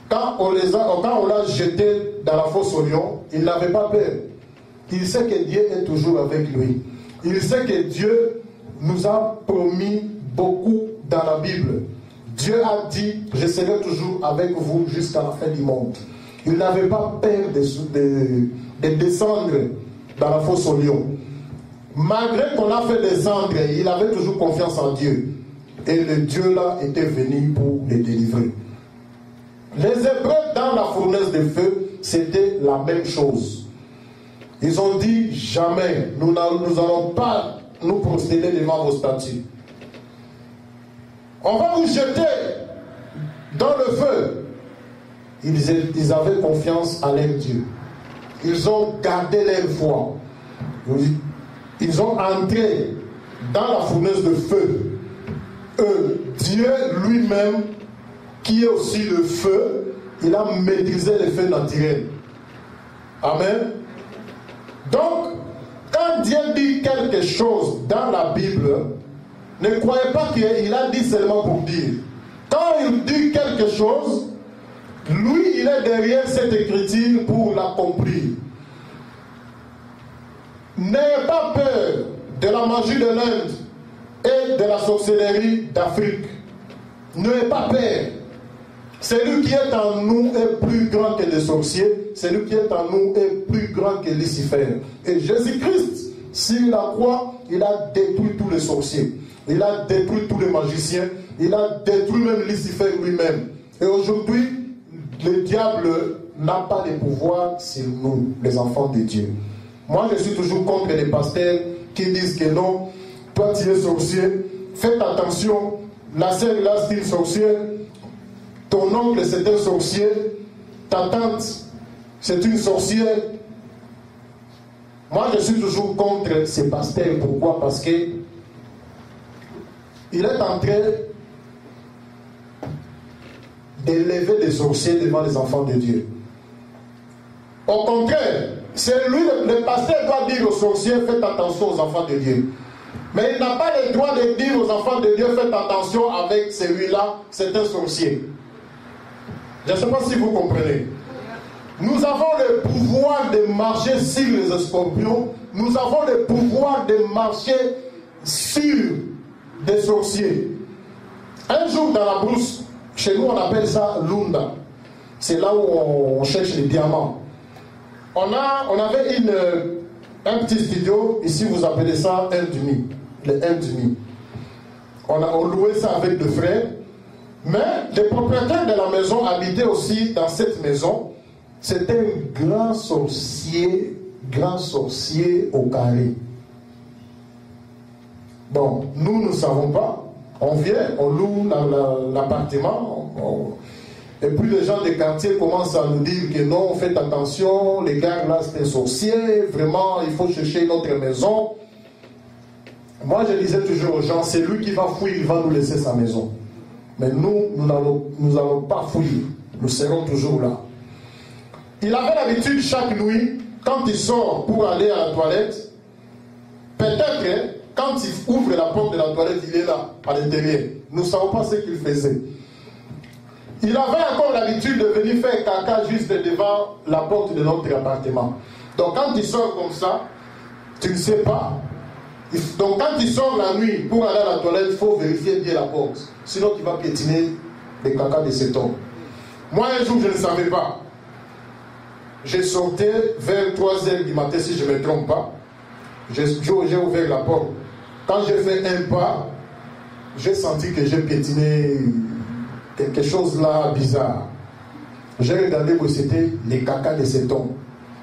quand on l'a jeté dans la fosse au lion, il n'avait pas peur. Il sait que Dieu est toujours avec lui. Il sait que Dieu nous a promis beaucoup dans la Bible. Dieu a dit, je serai toujours avec vous jusqu'à la fin du monde. Il n'avait pas peur de descendre dans la fosse au lion. Malgré qu'on a fait descendre, il avait toujours confiance en Dieu. Et le Dieu là était venu pour les délivrer. Les Hébreux dans la fournaise de feu, c'était la même chose. Ils ont dit, jamais, nous n'allons pas nous procéder devant vos statues. on va vous jeter dans le feu. Ils avaient confiance en leur Dieu. Ils ont gardé leur foi. Ils ont entré dans la fournaise de feu. Dieu lui-même, qui est aussi le feu, il a maîtrisé les feux naturels. Amen. Donc, quand Dieu dit quelque chose dans la Bible, ne croyez pas qu'il a dit seulement pour dire. Quand il dit quelque chose, lui, il est derrière cette écriture pour l'accomplir. N'ayez pas peur de la magie de l'Inde et de la sorcellerie d'Afrique. N'ayez pas peur. Celui qui est en nous est plus grand que les sorciers. Celui qui est en nous est plus grand que Lucifer. Et Jésus-Christ, sur la croix, il a détruit tous les sorciers. Il a détruit tous les magiciens. Il a détruit même Lucifer lui-même. Et aujourd'hui, le diable n'a pas de pouvoir sur nous, les enfants de Dieu. Moi, je suis toujours contre les pasteurs qui disent que non, toi tu es sorcier, faites attention, la sœur là c'est une sorcière, ton oncle c'est un sorcier, ta tante c'est une sorcière. Moi, je suis toujours contre ces pasteurs. Pourquoi? Parce que il est en train d'élever des sorciers devant les enfants de Dieu. Au contraire, c'est lui, le pasteur doit dire aux sorciers, faites attention aux enfants de Dieu. Mais il n'a pas le droit de dire aux enfants de Dieu, faites attention avec celui-là, c'est un sorcier. Je ne sais pas si vous comprenez. Nous avons le pouvoir de marcher sur les scorpions. Nous avons le pouvoir de marcher sur des sorciers. Un jour dans la brousse, chez nous on appelle ça l'unda. C'est là où on cherche les diamants. On avait un petit studio, ici vous appelez ça un demi. Le un demi. On louait ça avec deux frères. Mais les propriétaires de la maison habitaient aussi dans cette maison. C'était un grand sorcier au carré. Bon, nous ne savons pas. On vient, on loue l'appartement. Et puis les gens des quartiers commencent à nous dire que non, faites attention, les gars là c'est un sorcier, vraiment il faut chercher une autre maison. Moi je disais toujours aux gens, c'est lui qui va fuir, il va nous laisser sa maison. Mais nous n'allons pas fuir, nous serons toujours là. Il avait l'habitude chaque nuit, quand il sort pour aller à la toilette, peut-être quand il ouvre la porte de la toilette, il est là, à l'intérieur. Nous ne savons pas ce qu'il faisait. Il avait encore l'habitude de venir faire caca juste devant la porte de notre appartement. Donc quand il sort comme ça, tu ne sais pas. Donc quand il sort la nuit pour aller à la toilette, il faut vérifier bien la porte. Sinon il va piétiner les caca de cet homme. Moi un jour je ne savais pas. J'ai sorti vers 3h du matin si je ne me trompe pas. J'ai ouvert la porte. Quand j'ai fait un pas, j'ai senti que j'ai piétiné quelque chose là bizarre. J'ai regardé où c'était les caca de cet homme.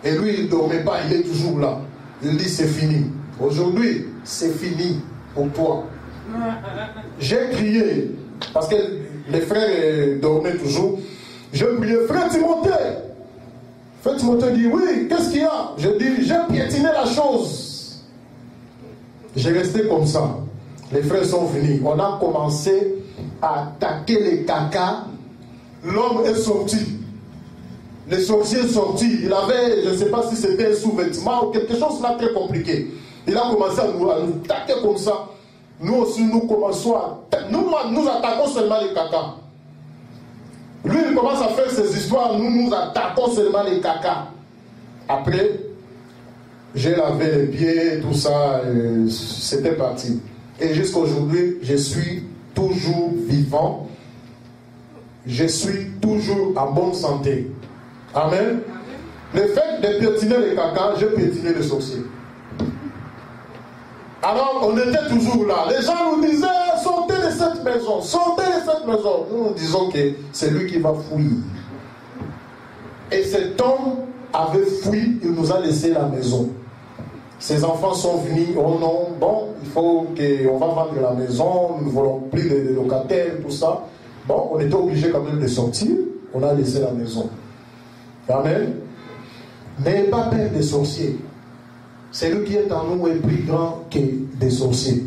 Et lui, il ne dormait pas, il est toujours là. Il dit c'est fini. Aujourd'hui, c'est fini pour toi. J'ai crié, parce que les frères dormaient toujours. J'ai crié, frère Timothée. Frère Timothée dit, oui, qu'est-ce qu'il y a? Je dis, j'ai piétiné la chose. J'ai resté comme ça. Les frères sont venus. On a commencé à attaquer les caca. L'homme est sorti. Le sorcier est sorti. Il avait, je ne sais pas si c'était un sous-vêtement ou quelque chose là très compliqué. Il a commencé à nous attaquer comme ça. Nous aussi, nous commençons à... Nous attaquons seulement les caca. Lui, il commence à faire ses histoires. Nous attaquons seulement les caca. Après, j'ai lavé les pieds, tout ça. C'était parti. Et jusqu'à aujourd'hui, je suis toujours vivant. Je suis toujours en bonne santé. Amen. Le fait de piétiner les caca, j'ai piétiné les sorciers. Alors, on était toujours là. Les gens nous disaient, sortez de cette maison, sortez de cette maison. Nous disons que c'est lui qui va fuir. Et cet homme avait fui, il nous a laissé la maison. Ses enfants sont venus, oh non, bon, il faut qu'on va vendre la maison, nous ne voulons plus de locataires, tout ça. Bon, on était obligé quand même de sortir, on a laissé la maison. Amen. N'ayez pas peur des sorciers. Celui qui est en nous est plus grand que des sorciers.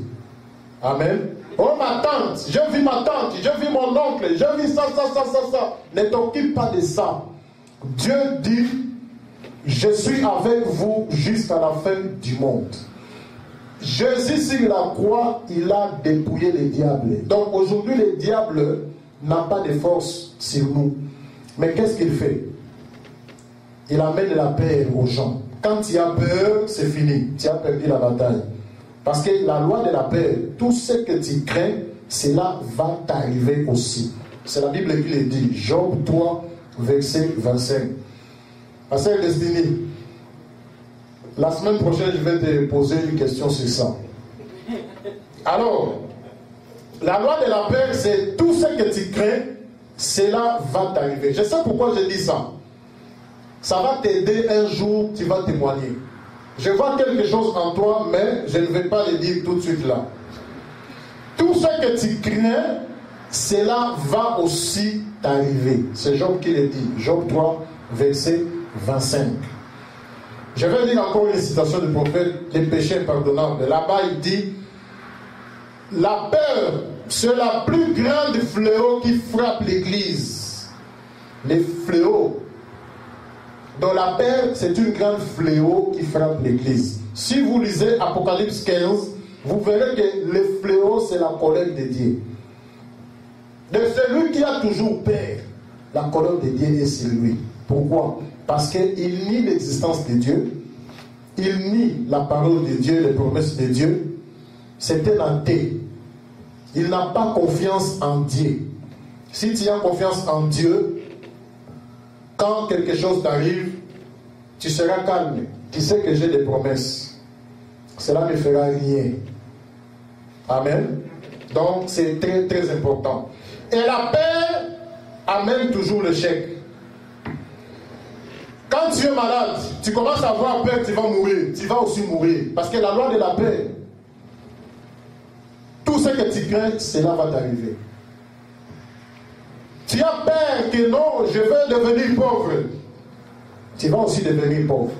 Amen. Oh ma tante, je vis ma tante, je vis mon oncle, je vis ça. Ne t'occupe pas de ça. Dieu dit, je suis avec vous jusqu'à la fin du monde. Jésus sur la croix, il a dépouillé les diables. Donc aujourd'hui, les diables n'ont pas de force sur nous. Mais qu'est-ce qu'il fait? Il amène la paix aux gens. Quand tu as peur, c'est fini. Tu as perdu la bataille. Parce que la loi de la paix, tout ce que tu crains, cela va t'arriver aussi. C'est la Bible qui le dit. Job 3, verset 25. Pasteur Destiny, la semaine prochaine, je vais te poser une question sur ça. Alors, la loi de la paix, c'est tout ce que tu crains, cela va t'arriver. Je sais pourquoi je dis ça. Ça va t'aider un jour, tu vas témoigner. Je vois quelque chose en toi, mais je ne vais pas le dire tout de suite là. Tout ce que tu crains, cela va aussi t'arriver. C'est Job qui le dit. Job 3, verset 25. Je vais lire encore une citation du prophète, les péchés pardonnables. Là-bas, il dit, la peur, c'est la plus grande fléau qui frappe l'Église. Les fléaux. Donc la peur, c'est une grande fléau qui frappe l'Église. Si vous lisez Apocalypse 15, vous verrez que le fléau, c'est la colère de Dieu. De celui qui a toujours peur, la colère de Dieu est sur lui. Pourquoi? Parce qu'il nie l'existence de Dieu, il nie la parole de Dieu, les promesses de Dieu. C'est un athée. Il n'a pas confiance en Dieu. Si tu as confiance en Dieu, quand quelque chose t'arrive, tu seras calme. Tu sais que j'ai des promesses. Cela ne fera rien. Amen. Donc c'est très très important. Et la paix amène toujours le chèque. Quand tu es malade, tu commences à avoir peur, tu vas mourir. Tu vas aussi mourir. Parce que la loi de la paix, tout ce que tu crains, cela va t'arriver. Tu as peur que non, je vais devenir pauvre. Tu vas aussi devenir pauvre.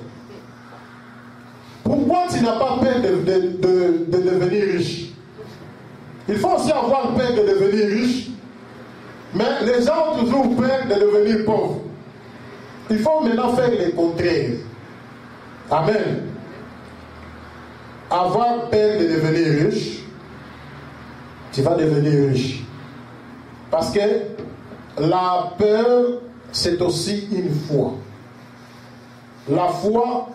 Pourquoi tu n'as pas peur de devenir riche? Il faut aussi avoir peur de devenir riche. Mais les gens ont toujours peur de devenir pauvres. Il faut maintenant faire le contraire. Amen. Avoir peur de devenir riche, tu vas devenir riche. Parce que la peur, c'est aussi une foi. La foi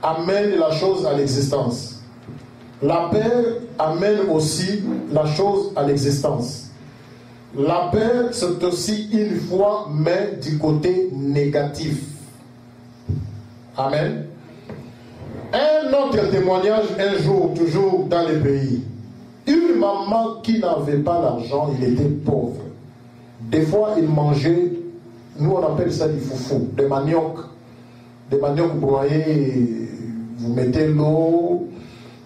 amène la chose à l'existence. La peur amène aussi la chose à l'existence. La peur, c'est aussi une foi, mais du côté négatif. Amen. Un autre témoignage, un jour, toujours dans les pays. Une maman qui n'avait pas l'argent, il était pauvre. Des fois, il mangeait, nous on appelle ça du foufou, des manioc. Des manioc broyés, vous mettez l'eau.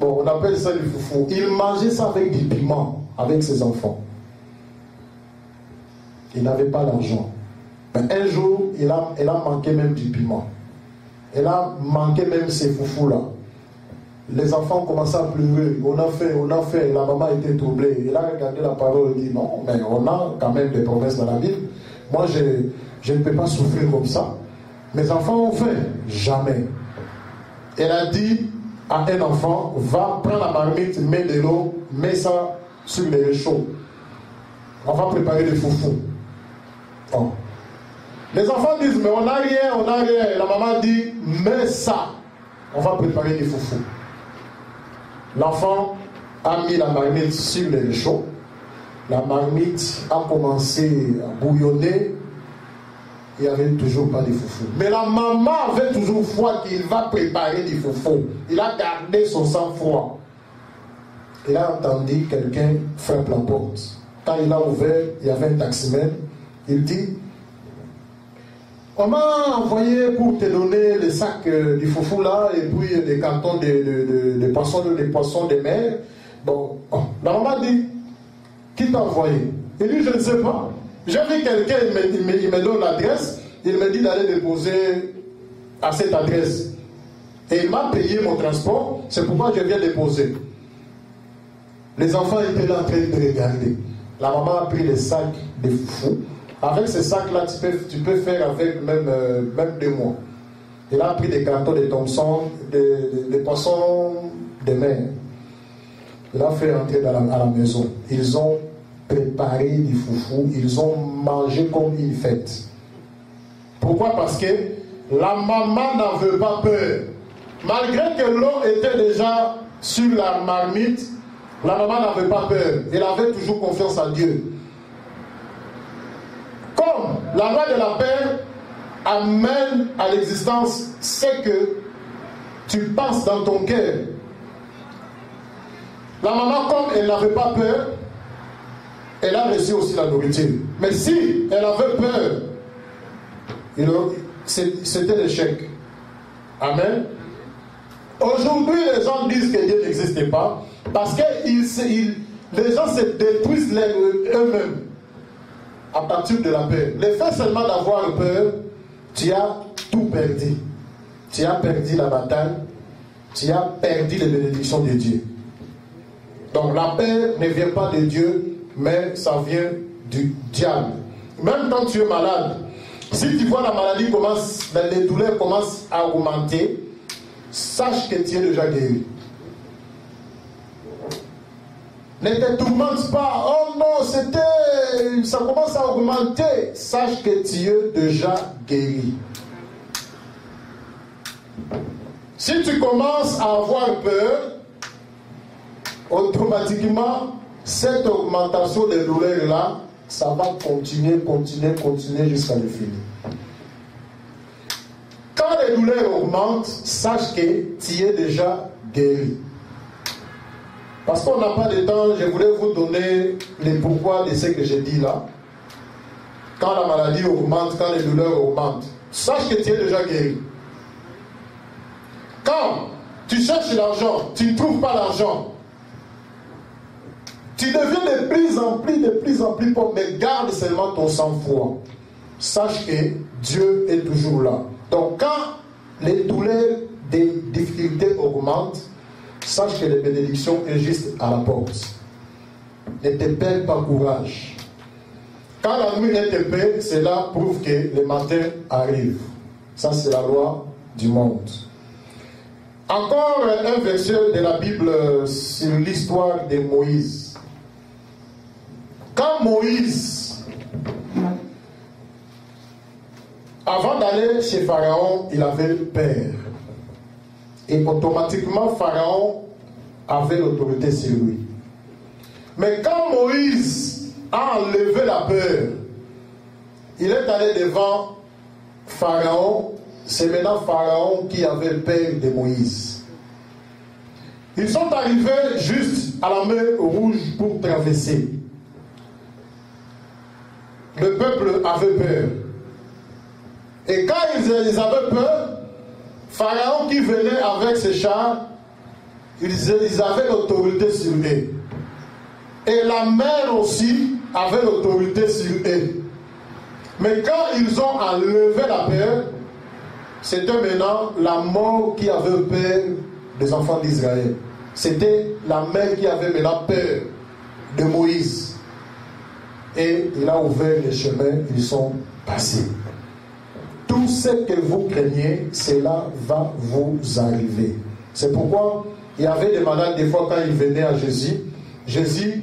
Bon, on appelle ça du foufou. Il mangeait ça avec du piment, avec ses enfants. Il n'avait pas l'argent. Un jour, il a manqué même du piment. Il a manqué même ces foufous-là. Les enfants commençaient à pleurer. On a fait. La maman était troublée. Il a regardé la parole et dit non, mais on a quand même des promesses dans la Bible. Moi, je ne peux pas souffrir comme ça. Mes enfants ont faim. Jamais. Elle a dit à un enfant, va prendre la marmite, mets de l'eau, mets ça sur les réchauds. On va préparer des foufous. Bon. Les enfants disent, mais on n'a rien. La maman dit, mets ça. On va préparer des foufous. L'enfant a mis la marmite sur les réchauds. La marmite a commencé à bouillonner. Il n'y avait toujours pas de foufou. Mais la maman avait toujours foi qu'il va préparer des foufous. Il a gardé son sang-froid. Il a entendu quelqu'un frapper la porte. Quand il a ouvert, il y avait un taximène. Il dit, On m'a envoyé pour te donner les sacs du foufou là, et puis des cartons de poissons de mer. Bon, la maman dit, qui t'a envoyé? Il dit, je ne sais pas. J'ai vu quelqu'un, il me donne l'adresse, il me dit d'aller déposer à cette adresse. Et il m'a payé mon transport, c'est pourquoi je viens déposer. Les enfants étaient là en train de regarder. La maman a pris les sacs de foufou. Avec ces sacs-là, tu peux faire avec même 2 mois. Il a pris des cartons de Thomson, des poissons de mer. Il a fait entrer à la maison. Ils ont préparé du foufou, ils ont mangé comme une fête. Pourquoi? Parce que la maman n'avait pas peur. Malgré que l'eau était déjà sur la marmite, la maman n'avait pas peur. Elle avait toujours confiance en Dieu. Comme la loi de la paix amène à l'existence ce que tu penses dans ton cœur. La maman, comme elle n'avait pas peur, elle a reçu aussi la nourriture. Mais si elle avait peur, c'était l'échec. Amen. Aujourd'hui, les gens disent que Dieu n'existait pas parce que les gens se détruisent eux-mêmes à partir de la peur. Le fait seulement d'avoir peur, tu as tout perdu. Tu as perdu la bataille, tu as perdu les bénédictions de Dieu. Donc la peur ne vient pas de Dieu, mais ça vient du diable. Même quand tu es malade, si tu vois la maladie les douleurs commencent à augmenter, sache que tu es déjà guéri. Ne te tourmente pas. Oh non, ça commence à augmenter. Sache que tu es déjà guéri. Si tu commences à avoir peur, automatiquement, cette augmentation des douleurs-là, ça va continuer jusqu'à le finir. Quand les douleurs augmentent, sache que tu es déjà guéri. Parce qu'on n'a pas de temps, je voulais vous donner les pourquoi de ce que j'ai dit là. Quand la maladie augmente, quand les douleurs augmentent, sache que tu es déjà guéri. Quand tu cherches l'argent, tu ne trouves pas l'argent, tu deviens de plus en plus pauvre, mais garde seulement ton sang-froid. Sache que Dieu est toujours là. Donc quand les douleurs, des difficultés augmentent, sache que les bénédictions sont juste à la porte. Ne te perds pas courage. Quand la nuit est épais, cela prouve que le matin arrive. Ça, c'est la loi du monde. Encore un verset de la Bible sur l'histoire de Moïse. Quand Moïse, avant d'aller chez Pharaon, il avait peur. Et automatiquement, Pharaon avait l'autorité sur lui. Mais quand Moïse a enlevé la peur, il est allé devant Pharaon. C'est maintenant Pharaon qui avait peur de Moïse. Ils sont arrivés juste à la mer Rouge pour traverser. Le peuple avait peur. Et quand ils avaient peur, Pharaon qui venait avec ses chars, ils avaient l'autorité sur eux. Et la mer aussi avait l'autorité sur eux. Mais quand ils ont enlevé la peur, c'était maintenant la mort qui avait peur des enfants d'Israël. C'était la mer qui avait maintenant peur de Moïse. Et il a ouvert les chemins, ils sont passés. Tout ce que vous craignez, cela va vous arriver. C'est pourquoi il y avait des malades, des fois, quand ils venaient à Jésus,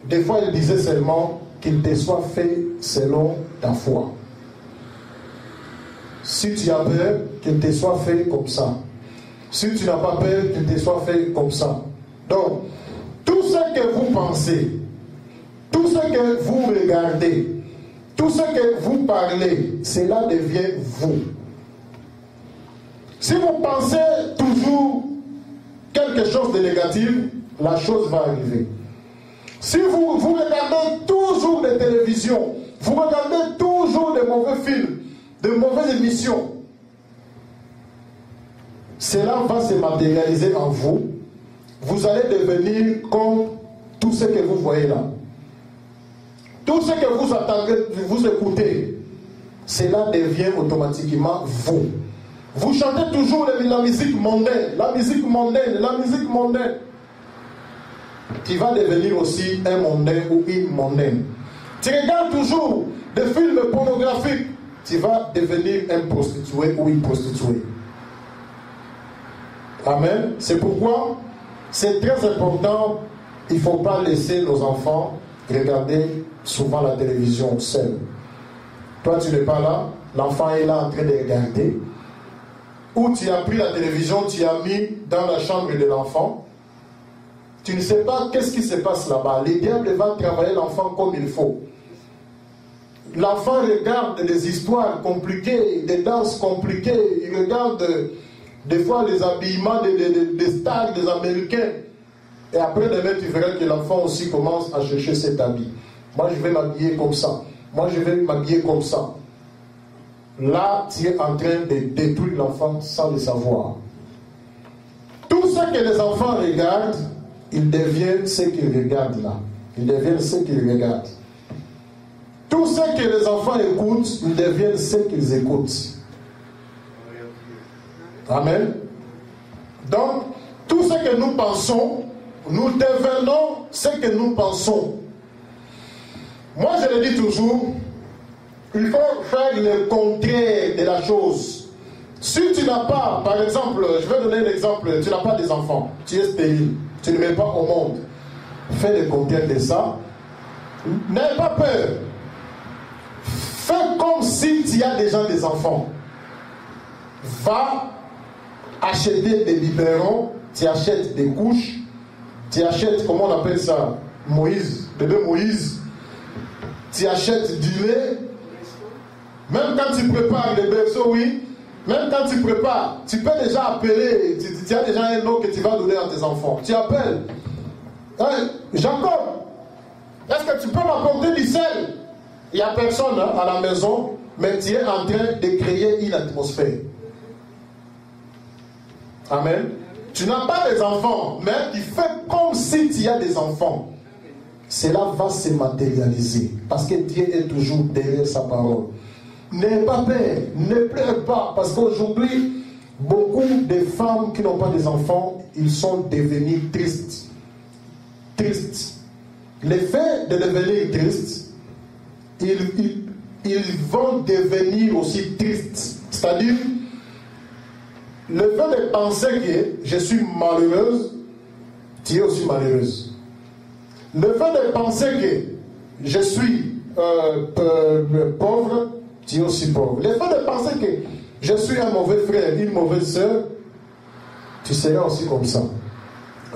des fois, il disait seulement qu'il te soit fait selon ta foi. Si tu as peur, qu'il te soit fait comme ça. Si tu n'as pas peur, qu'il te soit fait comme ça. Donc, tout ce que vous pensez, tout ce que vous regardez, tout ce que vous parlez, cela devient vous. Si vous pensez toujours quelque chose de négatif, la chose va arriver. Si vous regardez toujours des télévisions, vous regardez toujours des mauvais films, de mauvaises émissions, cela va se matérialiser en vous. Vous allez devenir comme tout ce que vous voyez là. Tout ce que vous attendez, vous écoutez, cela devient automatiquement vous. Vous chantez toujours la musique mondaine, la musique mondaine, la musique mondaine. Tu vas devenir aussi un mondain ou une mondaine. Tu regardes toujours des films pornographiques, tu vas devenir un prostitué ou une prostituée. Amen. C'est pourquoi c'est très important, il ne faut pas laisser nos enfants regarder souvent la télévision seul. Toi, tu n'es pas là, l'enfant est là en train de regarder. Ou tu as pris la télévision, tu as mis dans la chambre de l'enfant. Tu ne sais pas qu'est-ce qui se passe là-bas. Le diable va travailler l'enfant comme il faut. L'enfant regarde des histoires compliquées, des danses compliquées. Il regarde des fois les habillements des stars, des Américains. Et après demain, tu verras que l'enfant aussi commence à chercher cet habit. Moi, je vais m'habiller comme ça. Moi, je vais m'habiller comme ça. Là, tu es en train de détruire l'enfant sans le savoir. Tout ce que les enfants regardent, ils deviennent ce qu'ils regardent là. Ils deviennent ce qu'ils regardent. Tout ce que les enfants écoutent, ils deviennent ce qu'ils écoutent. Amen. Donc, tout ce que nous pensons, nous devenons ce que nous pensons. Moi, je le dis toujours, il faut faire le contraire de la chose. Si tu n'as pas, par exemple, je vais donner un exemple, tu n'as pas des enfants, tu es stérile, tu ne mets pas au monde. Fais le contraire de ça. N'aie pas peur. Fais comme si tu as déjà des enfants. Va acheter des biberons, tu achètes des couches, tu achètes, comment on appelle ça, Moïse, bébé Moïse, tu achètes du lait. Même quand tu prépares les berceaux, oui, même quand tu prépares, tu peux déjà appeler, tu as déjà un nom que tu vas donner à tes enfants. Tu appelles, hein, Jacob, est-ce que tu peux m'apporter du sel? Il n'y a personne hein, à la maison, mais tu es en train de créer une atmosphère. Amen. Tu n'as pas des enfants, mais tu fais comme si tu as des enfants. Cela va se matérialiser, parce que Dieu est toujours derrière sa parole. N'aie pas peur, ne pleure pas, parce qu'aujourd'hui, beaucoup de femmes qui n'ont pas des enfants, ils sont devenus tristes. Tristes. Le fait de devenir triste, ils vont devenir aussi tristes. C'est-à-dire, le fait de penser que je suis malheureuse, tu es aussi malheureuse. Le fait de penser que je suis pauvre, tu es aussi pauvre. Le fait de penser que je suis un mauvais frère, une mauvaise soeur, tu seras aussi comme ça.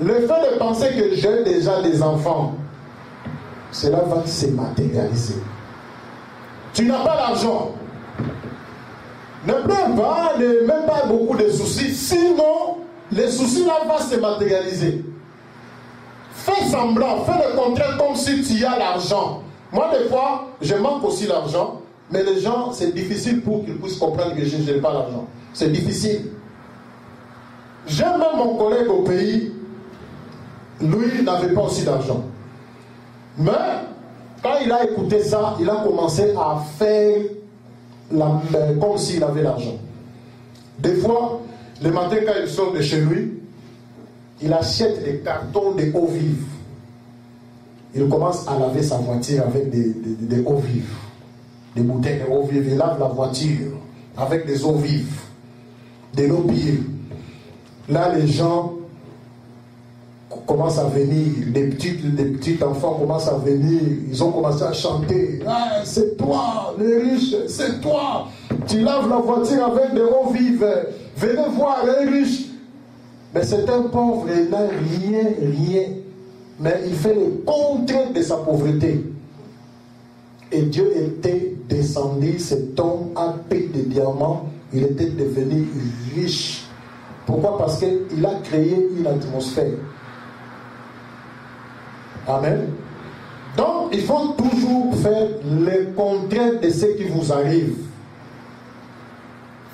Le fait de penser que j'ai déjà des enfants, cela va se matérialiser. Tu n'as pas l'argent. Ne pleure pas, ne mets pas beaucoup de soucis. Sinon, les soucis là vont se matérialiser. Fais semblant, fais le contraire comme si tu as l'argent. Moi, des fois, je manque aussi l'argent, mais les gens, c'est difficile pour qu'ils puissent comprendre que je n'ai pas l'argent. C'est difficile. J'ai même mon collègue au pays, lui n'avait pas aussi d'argent. Mais, quand il a écouté ça, il a commencé à faire comme s'il avait l'argent. Des fois, le matin quand il sort de chez lui, il achète des cartons de eau vive. Il commence à laver sa voiture avec des eaux vives. Des bouteilles d'eau vive. Il lave la voiture avec des eaux vives. De l'eau pure. Là, les gens commencent à venir. Les petits enfants commencent à venir. Ils ont commencé à chanter. Ah, c'est toi, les riches, c'est toi. Tu laves la voiture avec des eaux vives. Venez voir les riches. Mais c'est un pauvre, il n'a rien. Mais il fait le contraire de sa pauvreté. Et Dieu était descendu, cet homme à pic de diamants, il était devenu riche. Pourquoi? Parce qu'il a créé une atmosphère. Amen. Donc, il faut toujours faire le contraire de ce qui vous arrive.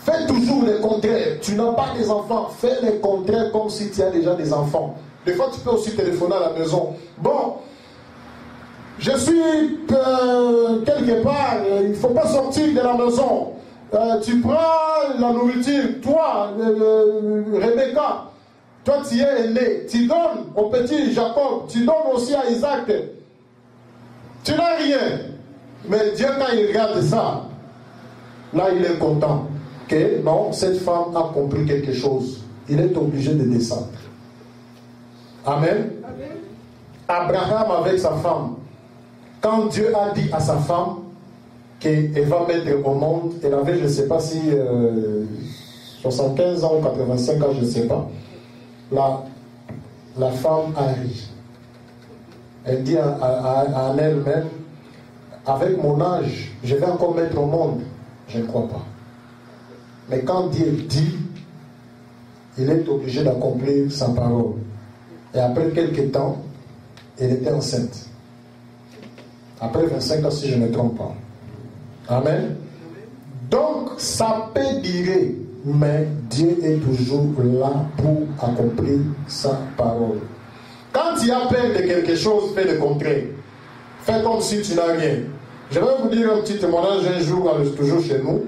Fais toujours le contraire. Tu n'as pas des enfants, fais le contraire comme si tu as déjà des enfants. Des fois, tu peux aussi téléphoner à la maison. Bon, je suis quelque part, il ne faut pas sortir de la maison. Tu prends la nourriture, toi, Rebecca, toi tu es aîné, tu donnes au petit Jacob, tu donnes aussi à Isaac. Tu n'as rien. Mais Dieu, quand il regarde ça, là il est content. Que non, cette femme a compris quelque chose. Il est obligé de descendre. Amen. Amen. Abraham avec sa femme, quand Dieu a dit à sa femme qu'elle va mettre au monde, elle avait, je ne sais pas si 75 ans ou 85 ans, je ne sais pas. La femme a ri. Elle dit à elle-même, avec mon âge, je vais encore mettre au monde. Je ne crois pas. Mais quand Dieu dit, il est obligé d'accomplir sa parole. Et après quelques temps, elle était enceinte. Après 25 ans, si je ne me trompe pas. Amen. Donc, ça peut durer, mais Dieu est toujours là pour accomplir sa parole. Quand tu as peur de quelque chose, fais le contraire. Fais comme si tu n'as rien. Je vais vous dire un petit témoignage un jour, toujours chez nous.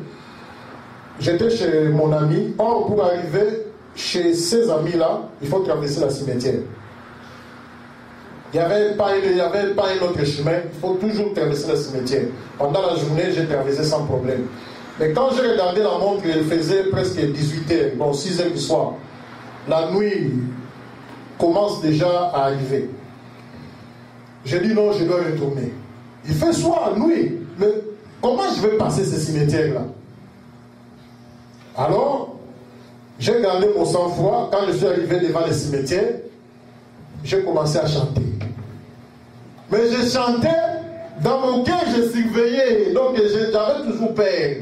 J'étais chez mon ami. Or, pour arriver chez ces amis-là, il faut traverser la cimetière. Il n'y avait pas un autre chemin. Il faut toujours traverser la cimetière. Pendant la journée, j'ai traversé sans problème. Mais quand j'ai regardé la montre, elle faisait presque 18h, bon 6h du soir. La nuit commence déjà à arriver. J'ai dit non, je dois retourner. Il fait soir, nuit. Mais comment je vais passer ce cimetière-là? Alors, j'ai gardé mon sang-froid. Quand je suis arrivé devant le cimetière, j'ai commencé à chanter. Mais je chantais, dans mon cœur, je surveillais. Donc, j'avais toujours peur.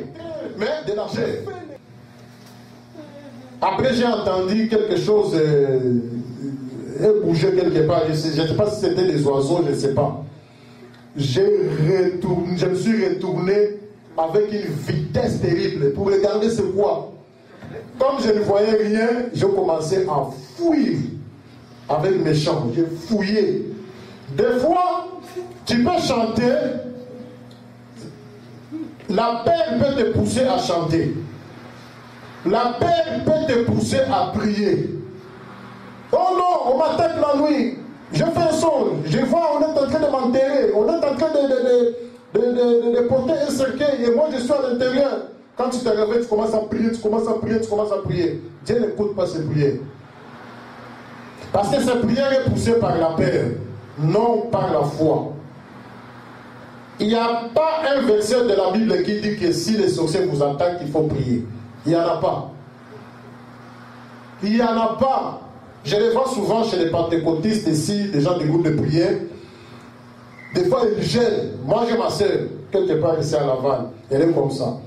Mais de la chair. Après, j'ai entendu quelque chose bouger quelque part. Je ne sais pas si c'était des oiseaux, je ne sais pas. Je me suis retourné avec une vitesse terrible pour regarder ce quoi. Comme je ne voyais rien, je commençais à fouiller avec mes chants. J'ai fouillé. Des fois, tu peux chanter, la peur peut te pousser à chanter. La peur peut te pousser à prier. Oh non, on m'attaque la nuit. Je fais un son. Je vois, on est en train de m'enterrer. On est en train de porter un cercueil. Et moi, je suis à l'intérieur. Quand tu te réveilles, tu commences à prier, tu commences à prier, tu commences à prier. Dieu n'écoute pas ces prières. Parce que ces prières est poussée par la peur, non par la foi. Il n'y a pas un verset de la Bible qui dit que si les sorciers vous attaquent, il faut prier. Il n'y en a pas. Il n'y en a pas. Je les vois souvent chez les pentecôtistes ici, des gens des groupes de prière. Des fois, ils gênent. Moi, j'ai ma soeur, quelque part ici à Laval. Elle est comme ça.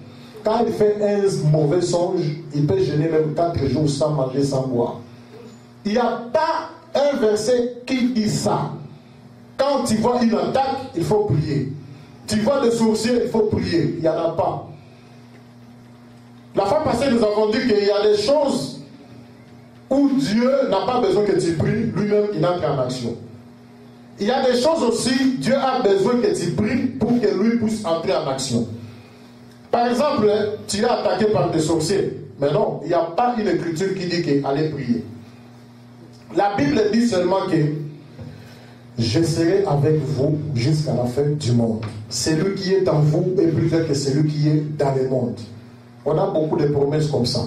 Quand il fait un mauvais songe, il peut gêner même 4 jours sans manger, sans boire. Il n'y a pas un verset qui dit ça. Quand tu vois une attaque, il faut prier. Tu vois des sorciers, il faut prier. Il n'y en a pas. La fois passée, nous avons dit qu'il y a des choses où Dieu n'a pas besoin que tu pries, lui-même, il entre en action. Il y a des choses aussi, Dieu a besoin que tu pries pour que lui puisse entrer en action. Par exemple, tu es attaqué par des sorciers. Mais non, il n'y a pas une écriture qui dit qu'allez prier. La Bible dit seulement que je serai avec vous jusqu'à la fin du monde. Celui qui est en vous est plus grand que celui qui est dans le monde. On a beaucoup de promesses comme ça.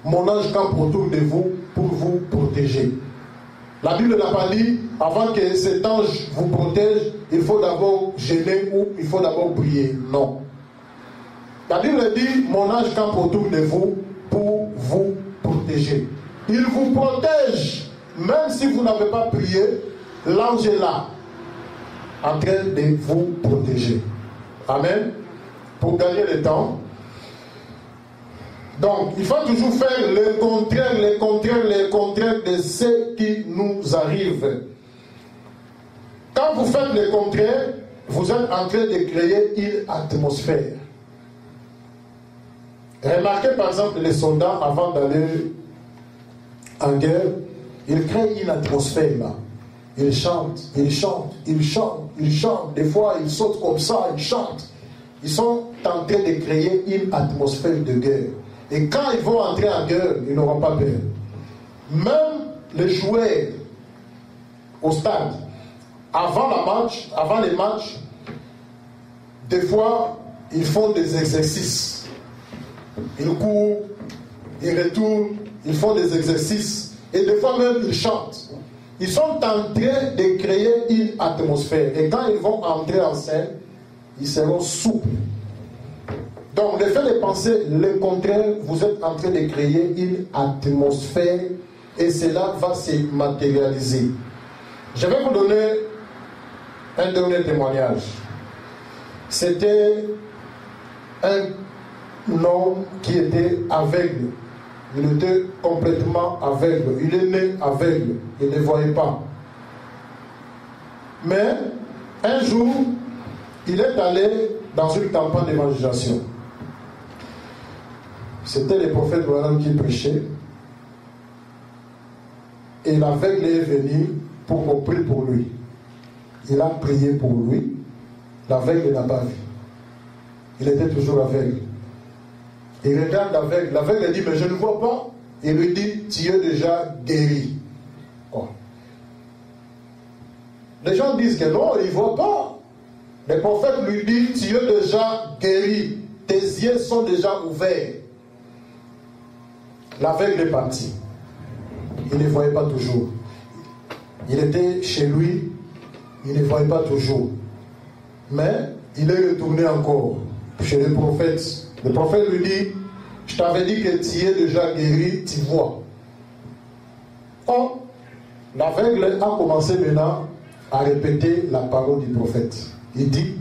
Mon ange campe autour de vous pour vous protéger. La Bible n'a pas dit, avant que cet ange vous protège, il faut d'abord jeûner ou il faut d'abord prier. Non. La Bible dit, mon ange campe autour de vous pour vous protéger. Il vous protège, même si vous n'avez pas prié, l'ange est là, en train de vous protéger. Amen. Pour gagner le temps. Donc, il faut toujours faire le contraire de ce qui nous arrive. Quand vous faites le contraire, vous êtes en train de créer une atmosphère. Remarquez par exemple les soldats avant d'aller en guerre, ils créent une atmosphère là. Ils chantent, ils chantent, ils chantent, ils chantent. Des fois, ils sautent comme ça, ils chantent. Ils sont en train de créer une atmosphère de guerre. Et quand ils vont entrer en guerre, ils n'auront pas peur. Même les joueurs au stade, avant les matchs, des fois, ils font des exercices. Ils courent, ils retournent, ils font des exercices. Et des fois même, ils chantent. Ils sont en train de créer une atmosphère. Et quand ils vont entrer en scène, ils seront souples. Donc, le fait de penser le contraire, vous êtes en train de créer une atmosphère et cela va se matérialiser. Je vais vous donner un dernier témoignage. C'était un homme qui était aveugle. Il était complètement aveugle. Il est né aveugle. Il ne voyait pas. Mais un jour, il est allé dans une campagne d'évangélisation. C'était le prophète Branham qui prêchait. Et l'aveugle est venu pour qu'on prie pour lui. Il a prié pour lui. L'aveugle n'a pas vu. Il était toujours aveugle. Il regarde l'aveugle. L'aveugle dit, mais je ne vois pas. Il lui dit, tu es déjà guéri. Oh. Les gens disent que non, il ne voit pas. Le prophète lui dit, tu es déjà guéri. Tes yeux sont déjà ouverts. L'aveugle est parti. Il ne voyait pas toujours. Il était chez lui. Il ne voyait pas toujours. Mais il est retourné encore chez le prophète. Le prophète lui dit, je t'avais dit que tu es déjà guéri, tu vois. Or, l'aveugle a commencé maintenant à répéter la parole du prophète. Il dit,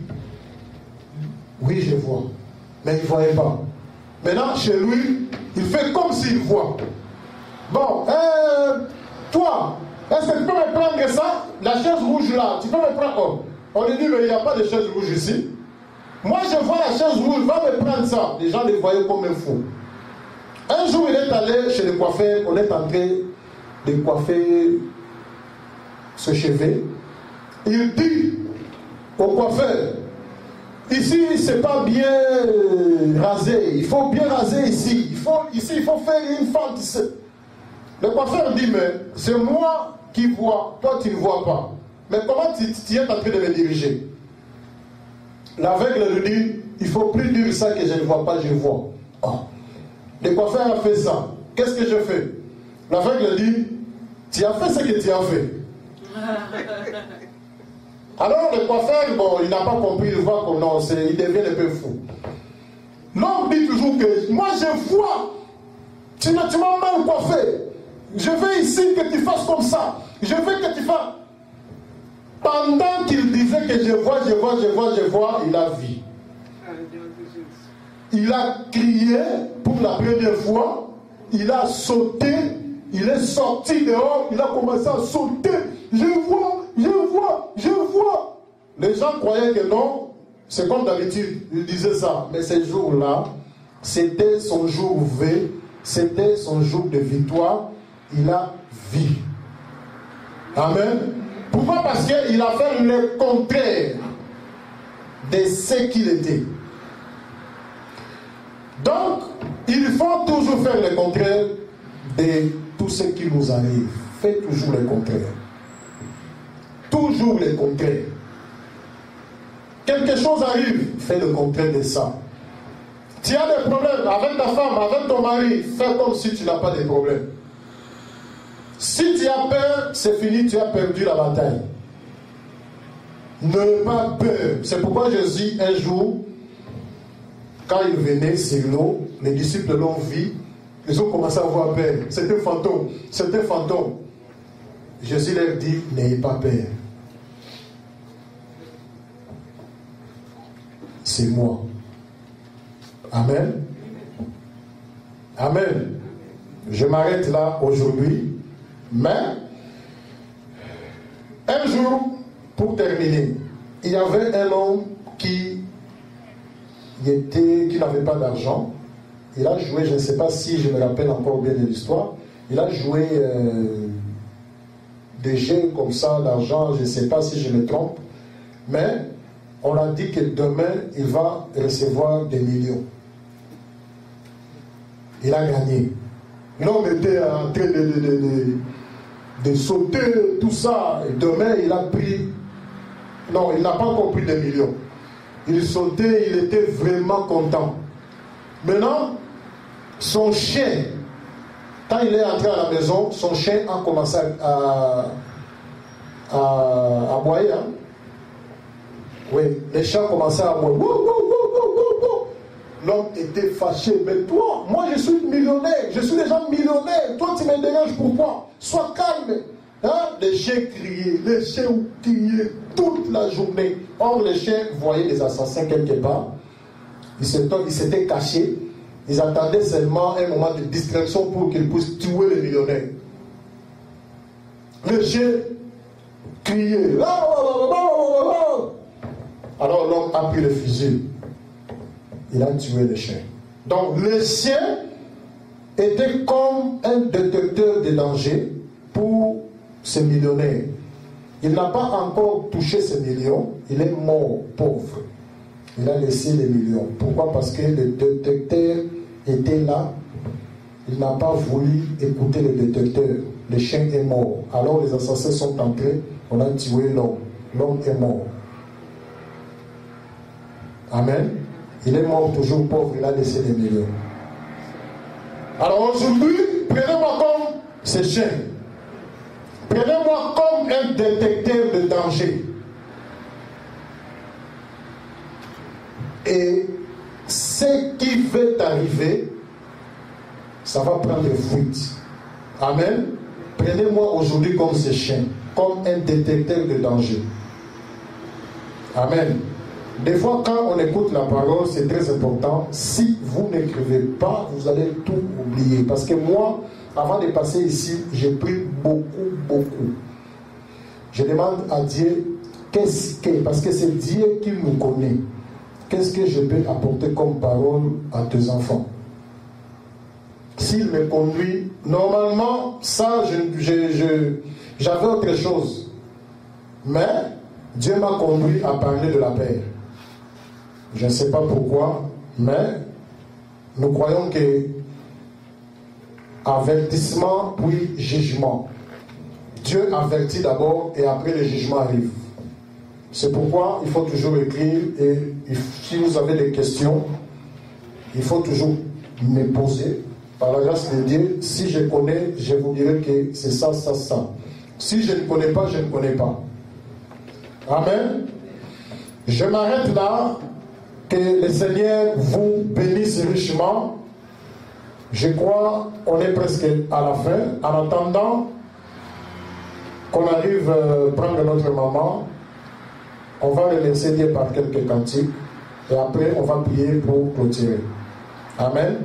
oui, je vois. Mais il ne voyait pas. Maintenant, chez lui, il fait comme s'il voit. Bon, toi, est-ce que tu peux me prendre ça? La chaise rouge là, tu peux me prendre? Oh. On lui dit, mais il n'y a pas de chaise rouge ici. Moi, je vois la chaise rouge, va me prendre ça. Les gens le voyaient comme un fou. Un jour, il est allé chez le coiffeur, on est en train de coiffer ce cheveu. Il dit au coiffeur, ici, c'est pas bien rasé. Il faut bien raser ici. Ici, il faut faire une fente ici. Le coiffeur dit, mais c'est moi qui vois, toi tu ne vois pas. Mais comment tu es en train de me diriger? L'aveugle lui dit, il ne faut plus dire ça que je ne vois pas, je vois. Oh. Le coiffeur a fait ça. Qu'est-ce que je fais? L'aveugle dit, tu as fait ce que tu as fait. Alors le coiffeur, bon, il n'a pas compris, il voit que non, il devient un peu fou. L'homme dit toujours que, moi je vois, tu m'as mal coiffé. Je veux ici que tu fasses comme ça. Je veux que tu fasses. Pendant qu'il disait que je vois, il a vu. Il a crié pour la première fois. Il a sauté. Il est sorti dehors. Il a commencé à sauter. Je vois. Les gens croyaient que non. C'est comme d'habitude. Il disait ça. Mais ce jour-là, c'était son jour V. C'était son jour de victoire. Il a vu. Amen. Pourquoi? Parce qu'il a fait le contraire de ce qu'il était. Donc, il faut toujours faire le contraire de tout ce qui nous arrive. Faites toujours le contraire. Toujours le contraire. Quelque chose arrive, fais le contraire de ça. Tu as des problèmes avec ta femme, avec ton mari, fais comme si tu n'as pas de problème. Si tu as peur, c'est fini, tu as perdu la bataille. Ne pas peur. C'est pourquoi Jésus, un jour, quand il venait sur l'eau, les disciples l'ont vu, ils ont commencé à avoir peur. C'est un fantôme, c'est un fantôme. Jésus leur dit, n'ayez pas peur. C'est moi. Amen. Amen. Je m'arrête là aujourd'hui. Mais, un jour, pour terminer, il y avait un homme qui n'avait pas d'argent. il a joué, je ne sais pas si je me rappelle encore bien de l'histoire, il a joué des jeux comme ça, d'argent, je ne sais pas si je me trompe, mais on a dit que demain, il va recevoir des millions. Il a gagné. L'homme était en train de sauter, tout ça, et demain, il a pris... Non, il n'a pas encore pris des millions. Il sautait, il était vraiment content. Maintenant, son chien, quand il est entré à la maison, son chien a commencé à aboyer. Hein? Oui, les chiens commençaient à aboyer. L'homme était fâché. Mais toi, moi je suis millionnaire, je suis déjà millionnaire. Toi, tu me déranges, pourquoi? Sois calme. Hein? Les chiens criaient, toute la journée. Or, les chiens voyaient des assassins quelque part. Ils s'étaient cachés. Ils attendaient seulement un moment de distraction pour qu'ils puissent tuer les millionnaires. Les chiens criaient. Alors l'homme a pris le fusil. Il a tué les chiens. Donc le chien était comme un détecteur de danger pour ce millionnaire. Il n'a pas encore touché ces millions. Il est mort pauvre. Il a laissé les millions. Pourquoi? Parce que le détecteur était là. Il n'a pas voulu écouter le détecteur. Le chien est mort. Alors les assassins sont entrés. On a tué l'homme. L'homme est mort. Amen. Il est mort toujours pauvre. Il a laissé des millions. Alors aujourd'hui, prenez-moi comme ce chien. Prenez-moi comme un détecteur de danger. Et ce qui va arriver, ça va prendre fuite. Amen. Prenez-moi aujourd'hui comme ce chien, comme un détecteur de danger. Amen. Des fois, quand on écoute la parole, c'est très important. Si vous n'écrivez pas, vous allez tout oublier. Parce que moi, avant de passer ici, j'ai pris beaucoup. Je demande à Dieu, parce que c'est Dieu qui nous connaît. Qu'est-ce que je peux apporter comme parole à tes enfants? S'il me conduit, normalement, ça, j'avais autre chose. Mais Dieu m'a conduit à parler de la paix. Je ne sais pas pourquoi, mais nous croyons que avertissement puis jugement. Dieu avertit d'abord et après le jugement arrive. C'est pourquoi il faut toujours écrire et si vous avez des questions, il faut toujours me poser. Par la grâce de Dieu, si je connais, je vous dirai que c'est ça. Si je ne connais pas, je ne connais pas. Amen. Je m'arrête là. Que le Seigneur vous bénisse richement. Je crois qu'on est presque à la fin. En attendant qu'on arrive prendre notre maman, on va remercier Dieu par quelques cantiques et après on va prier pour clôturer. Amen.